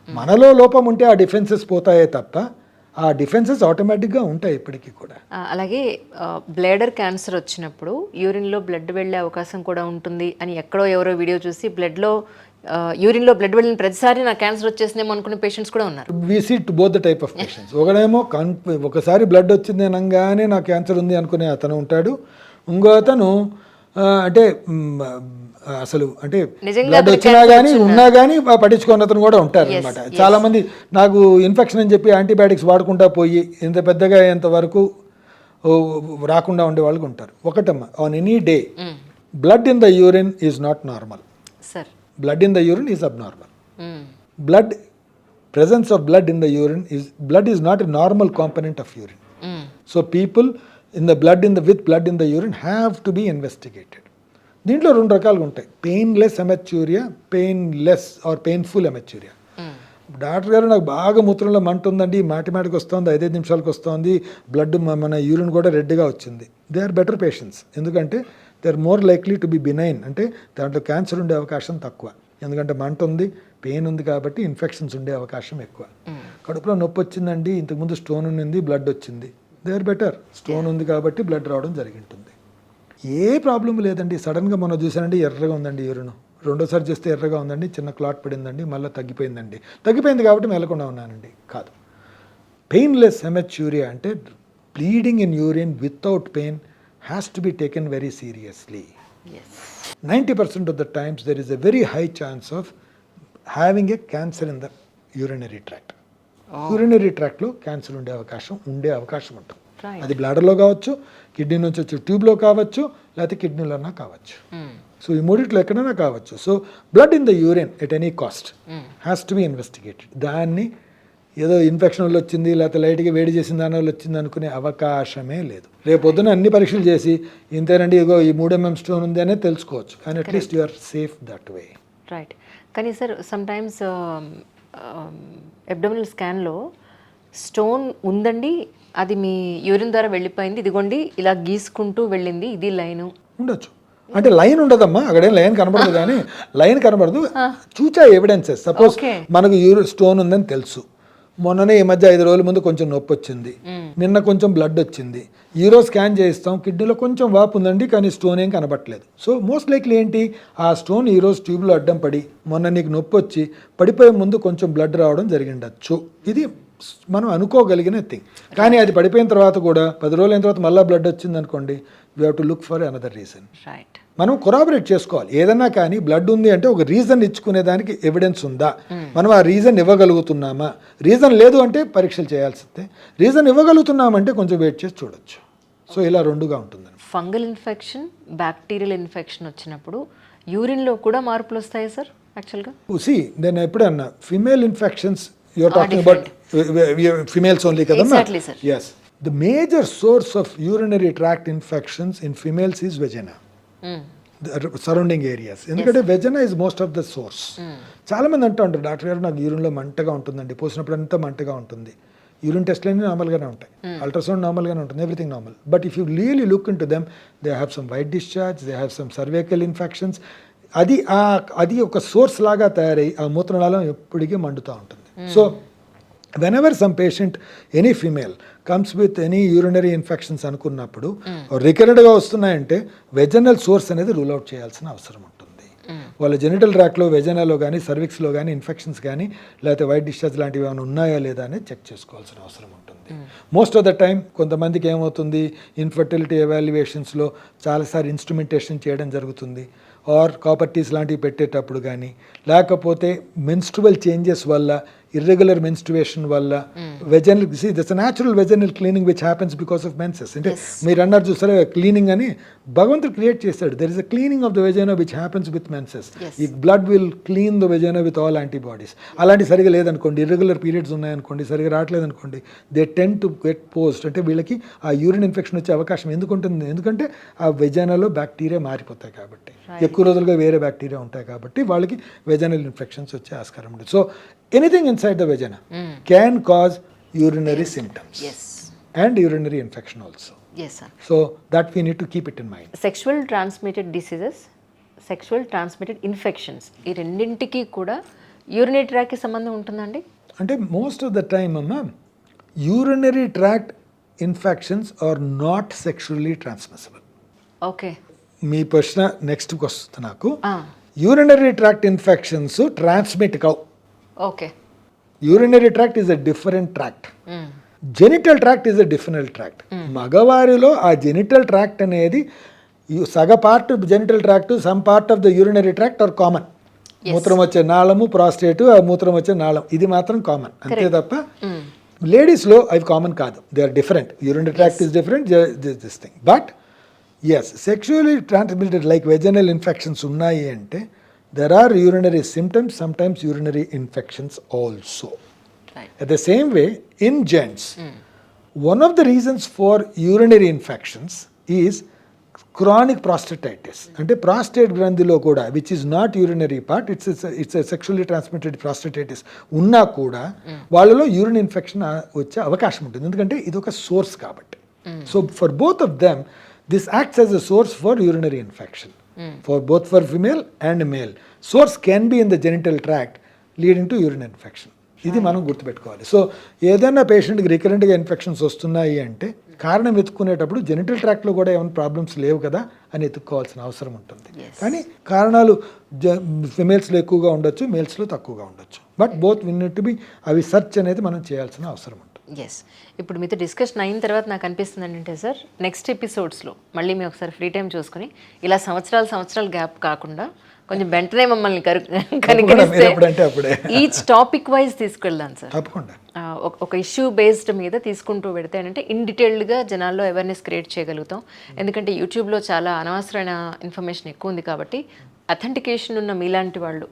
మనలో లోపం ఉంటే ఆ defences పోతాయే తప్ప ఆ డిఫెన్సెస్ ఆటోమేటిక్గా ఉంటాయి ఇప్పటికీ కూడా. అలాగే బ్లాడర్ క్యాన్సర్ వచ్చినప్పుడు యూరిన్లో బ్లడ్ వెళ్ళే అవకాశం కూడా ఉంటుంది అని ఎక్కడో ఎవరో వీడియో చూసి యూరిన్లో బ్లడ్ వెళ్ళిన ప్రతిసారి నాకు క్యాన్సర్ వచ్చేసిందేమో అనుకునే పేషెంట్స్ కూడా ఉన్నారు. We see to both the type of patients. ఒకడేమో ఒకసారి బ్లడ్ వచ్చింది అనగానే నాకు క్యాన్సర్ ఉంది అనుకునే అతను ఉంటాడు. ఇంకో అతను అంటే అసలు అంటే బ్లడ్ వచ్చినా కానీ ఉన్నా కానీ పట్టించుకున్న అతను కూడా ఉంటారు అనమాట. చాలా మంది నాకు ఇన్ఫెక్షన్ అని చెప్పి యాంటీబయాటిక్స్ వాడుకుంటా పోయి ఇంత పెద్దగా అయ్యేంత వరకు రాకుండా ఉండే వాళ్ళు ఉంటారు. ఒకటమ్మా, on any day blood in the urine is not normal. Blood in the urine is abnormal. Presence of blood in the urine is not a normal component of urine. So people with blood in the urine have to be investigated. దీంట్లో రెండు రకాలుగా ఉంటాయి, painless haematuria, painless or painful haematuria. Doctor గారు నాకు బాగా మూత్రంలో మంట ఉందండి, మాటిమాటికి వస్తుంది, 5 నిమిషాలకు వస్తుంది, బ్లడ్ మన యూరిన్ కూడా రెడ్గా వచ్చింది. They are better patients. ఎందుకంటే they are more likely to be benign. అంటే దాంట్లో క్యాన్సర్ ఉండే అవకాశం తక్కువ. ఎందుకంటే మంట ఉంది, పెయిన్ ఉంది కాబట్టి ఇన్ఫెక్షన్స్ ఉండే అవకాశం ఎక్కువ. కడుపులో నొప్పి వచ్చిందండి, ఇంతకుముందు స్టోన్ ఉంది, బ్లడ్ వచ్చింది, దే ఆర్ బెటర్. స్టోన్ ఉంది కాబట్టి బ్లడ్ రావడం జరిగింటుంది. ఏ ప్రాబ్లం లేదండి. సడన్గా మనం చూసానండి, ఎర్రగా ఉందండి యూరిన్, రెండోసారి చూస్తే ఎర్రగా ఉందండి, చిన్న క్లాట్ పడిందండి, మళ్ళీ తగ్గిపోయింది కాబట్టి మెలకుండా ఉన్నానండి. కాదు. పెయిన్లెస్ హెమచ్యూరియా అంటే bleeding in urine without pain has to be taken very seriously. 90% of the times there is a very high chance of having a cancer in the urinary tract. Urinary tract లో cancer ఉండే అవకాశం ఉంటుంది. అది బ్లాడర్లో కావచ్చు, kidney నుంచి వచ్చే ట్యూబ్లో కావచ్చు, లేకపోతే కిడ్నీలోనా కావచ్చు. సో ఈ మూడిట్లో ఎక్కడైనా కావచ్చు. So blood in the urine at any cost has to be investigated. దాన్ని ఏదో ఇన్ఫెక్షన్ వల్ల వచ్చింది, లేకపోతే లైట్గా వేడి చేసిన దాని వల్ల వచ్చింది అనుకునే అవకాశమే లేదు. రేపు పొద్దున అన్ని పరీక్షలు చేసి ఇంతేనండి, ఇగో ఈ 3 mm స్టోన్ ఉంది అనేది తెలుసుకోవచ్చు. కానీ at least you are safe that way. Right. కానీ సార్ సమ్ టైమ్స్ అబ్డోమినల్ స్కాన్లో స్టోన్ ఉందండి, అది మీ యూరిన్ ద్వారా వెళ్ళిపోయింది, ఇదిగోండి ఇలా గీసుకుంటూ వెళ్ళింది, ఇది లైను ఉండొచ్చు. అంటే లైన్ ఉండదమ్మా, అక్కడేం లైన్ కనబడదు. కానీ లైన్ కనబడదు, చూచా ఎవిడెన్సెస్. సపోజ్ మనకు స్టోన్ ఉందని తెలుసు, మొన్ననే ఈ మధ్య 5 రోజుల ముందు కొంచెం నొప్పి వచ్చింది, నిన్న కొంచెం బ్లడ్ వచ్చింది, ఈరోజు స్కాన్ చేయిస్తాం, కిడ్నీలో కొంచెం వాపు ఉందండి కానీ స్టోన్ ఏం కనబట్టలేదు. సో మోస్ట్ లైక్లీ ఏంటి, ఆ స్టోన్ ఈరోజు ట్యూబ్లో అడ్డం పడి మొన్న నీకు నొప్పి వచ్చి పడిపోయే ముందు కొంచెం బ్లడ్ రావడం జరిగిండొచ్చు. ఇది మనం అనుకోగలిగిన థింగ్. కానీ అది పడిపోయిన తర్వాత కూడా 10 రోజుల తర్వాత మళ్ళీ బ్లడ్ వచ్చింది అనుకోండి, we have to look for another reason. మనం కొరాబరేట్ చేసుకోవాలి. ఏదన్నా కానీ బ్లడ్ ఉంది అంటే ఒక రీజన్ ఇచ్చుకునే దానికి ఎవిడెన్స్ ఉందా, మనం ఆ రీజన్ ఇవ్వగలుగుతున్నామా. రీజన్ లేదు అంటే పరీక్షలు చేయాల్సిందే, రీజన్ ఇవ్వగలుగుతున్నామంటే కొంచెం వెయిట్ చేసి చూడొచ్చు. సో ఇలా రెండుగా ఉంటుంది. ఫంగల్ ఇన్ఫెక్షన్, బ్యాక్టీరియల్ ఇన్ఫెక్షన్ వచ్చినప్పుడు యూరిన్లో కూడా మార్పులు వస్తాయి సార్? యాక్చువల్గా నేను ఎప్పుడు అన్నా female infections, you're talking about females only కదమ్మా. Yes, the major source of urinary tract infections in females is vagina. Surrounding areas. ఎందుకంటే vagina is most of the source. చాలా మంది అంటూ ఉంటారు, డాక్టర్ గారు నాకు యూరిన్లో మంటగా ఉంటుందండి, పోసినప్పుడు అంతా మంటగా ఉంటుంది. యూరిన్ టెస్ట్లన్నీ నార్మల్గానే ఉంటాయి, అల్ట్రాసౌండ్ నార్మల్గానే ఉంటుంది, everything normal. But if you really look in to them, they have some white discharge, they have some cervical infections. అది ఒక సోర్స్ లాగా తయారై ఆ మూత్రనాళం ఎప్పటికీ మండుతూ ఉంటుంది. So whenever some patient, any female comes with any urinary infections అనుకున్నప్పుడు రికరెంట్గా వస్తున్నాయంటే vaginal source అనేది రూల్ అవుట్ చేయాల్సిన అవసరం ఉంటుంది. వాళ్ళ జెనిటల్ ట్రాక్లో, వెజనాలో కానీ, సర్విక్స్లో కానీ ఇన్ఫెక్షన్స్ కానీ, లేకపోతే వైట్ డిశ్చార్జ్ లాంటివి ఏమైనా ఉన్నాయా లేదా అనేది చెక్ చేసుకోవాల్సిన అవసరం ఉంటుంది. మోస్ట్ ఆఫ్ ద టైం కొంతమందికి ఏమవుతుంది, ఇన్ఫర్టిలిటీ ఎవాల్యుయేషన్స్లో చాలాసార్లు ఇన్స్ట్రుమెంటేషన్ చేయడం జరుగుతుంది, ఆర్ కాపర్టీస్ లాంటివి పెట్టేటప్పుడు కానీ, లేకపోతే మెన్స్ట్రువల్ చేంజెస్ వల్ల, irregular menstruation వల్ల vaginal, that's natural vaginal cleaning which happens because of menses. అంటే మీరు అన్నారు చూసారా క్లీనింగ్ అని, భగవంతుడు క్రియేట్ చేశాడు. There is a cleaning of the vagina which happens with menses. ఈ blood will clean the vagina with all antibodies. అలాంటి సరిగా లేదనుకోండి, ఇర్రెగ్యులర్ పీరియడ్స్ ఉన్నాయనుకోండి, సరిగా రావట్లేదనుకోండి, they tend to get post. అంటే వీళ్ళకి ఆ యూరిన్ ఇన్ఫెక్షన్ వచ్చే అవకాశం ఎందుకు ఉంటుంది, ఎందుకంటే ఆ వెజైనాలో బ్యాక్టీరియా మారిపోతాయి కాబట్టి, ఎక్కువ రోజులుగా వేరే బ్యాక్టీరియా ఉంటాయి కాబట్టి వాళ్ళకి వెజైనల్ ఇన్ఫెక్షన్స్ వచ్చే ఆస్కారం ఉంటుంది. So anything inside the vagina can cause urinary symptoms and urinary infection also. Yes sir. So that we need to keep it in mind. Sexual transmitted diseases, sexual transmitted infections, ఈ రెండింటికి కూడా urinary ట్రాక్కి సంబంధం ఉంటుందండి? అంటే most of the time అమ్మ urinary tract infections are not sexually transmissible. Okay, మీ ప్రశ్న నెక్స్ట్కి వస్తుంది నాకు. యూరినరీ ట్రాక్ట్ ఇన్ఫెక్షన్స్ ట్రాన్స్మిట్ కావు. Okay, urinary tract is a different tract, genital tract is a different tract. మగవారిలో ఆ జెనిటల్ ట్రాక్ట్ అనేది సగ part genital tract, some part of the urinary tract are common. మూత్రం వచ్చే నాళము, ప్రాస్టేట్, ఆ మూత్రం వచ్చే నాళం, ఇది మాత్రం కామన్, అంతే తప్ప లేడీస్లో అవి కామన్ కాదు. They are different. Urinary tract is different, this thing. But yes, sexually transmitted like vaginal infections ఉన్నాయి అంటే there are urinary symptoms, sometimes urinary infections also. Right. At the same way, in gents, one of the reasons for urinary infections is chronic prostatitis. అంటే prostate గ్రంథిలో కూడా, which is not urinary part, it's a sexually transmitted prostatitis ఉన్నా కూడా వాళ్ళలో urine infection వచ్చే అవకాశం ఉంటుంది, ఎందుకంటే ఇది ఒక సోర్స్ కాబట్టి. So for both of them this acts as a source for urinary infection. Both for female and male, source can be in the genital tract leading to urine infection. ఇది మనం గుర్తుపెట్టుకోవాలి. సో ఏదైనా పేషెంట్కి రికరెంట్గా infections వస్తున్నాయి అంటే కారణం వెతుక్కునేటప్పుడు genital ట్రాక్ట్లో కూడా ఏమైనా ప్రాబ్లమ్స్ లేవు కదా అని ఎత్తుక్కోవాల్సిన అవసరం ఉంటుంది. కానీ కారణాలు ఫిమేల్స్లో ఎక్కువగా ఉండొచ్చు, మేల్స్లో తక్కువగా ఉండొచ్చు. బట్ బోత్ విన్నట్ టు బి అవి సెర్చ్ అనేది మనం చేయాల్సిన అవసరం ఉంటుంది. ఎస్, ఇప్పుడు మీతో డిస్కషన్ అయిన తర్వాత నాకు అనిపిస్తుంది ఏంటంటే సార్, నెక్స్ట్ ఎపిసోడ్స్లో మళ్ళీ మేము ఒకసారి ఫ్రీ టైం చూసుకుని ఇలా సంవత్సరాల గ్యాప్ కాకుండా కొంచెం వెంటనే మమ్మల్ని కనికరిస్తే ఈచ్ టాపిక్ వైజ్ తీసుకెళ్దాం సార్. తప్పకుండా ఒక ఇష్యూ బేస్డ్ మీద తీసుకుంటూ పెడితే అంటే ఇన్ డీటెయిల్డ్గా జనాల్లో అవేర్నెస్ క్రియేట్ చేయగలుగుతాం. ఎందుకంటే యూట్యూబ్లో చాలా అనవసరమైన ఇన్ఫర్మేషన్ ఎక్కువ ఉంది కాబట్టి అథెంటికేషన్ ఉన్న మీలాంటి వాళ్ళు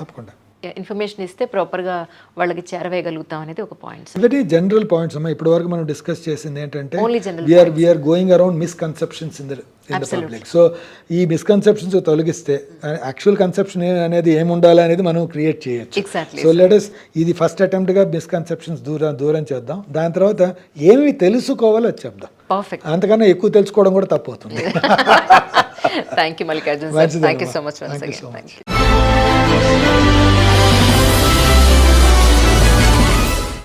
తప్పకుండా ఇన్ఫర్మేషన్ ఇస్తే ప్రాపర్గా వాళ్ళకి చేరవేయగలుగుతాం అనేది ఒక పాయింట్. వెరీ జనరల్ పాయింట్స్ అమ్మా. ఇప్పటి వరకు మనం డిస్కస్ చేసింది ఏంటంటే we're going around misconceptions in the public. So ఈ మిస్కన్సెప్షన్స్ తొలగిస్తే యాక్చువల్ కన్సెప్షన్ అనేది ఏముండాలి అనేది మనం క్రియేట్ చేయొచ్చు. సో లెట్ us ఇది ఫస్ట్ అటెంప్ట్గా మిస్కన్సెప్షన్స్ దూరం చేద్దాం. దాని తర్వాత ఏమి తెలుసుకోవాలో చెప్దాం. పర్ఫెక్ట్. అంతకన్నా ఎక్కువ తెలుసుకోవడం కూడా తప్పు అవుతుంది. Thank you Mallikarjuna sir. Thank you so much.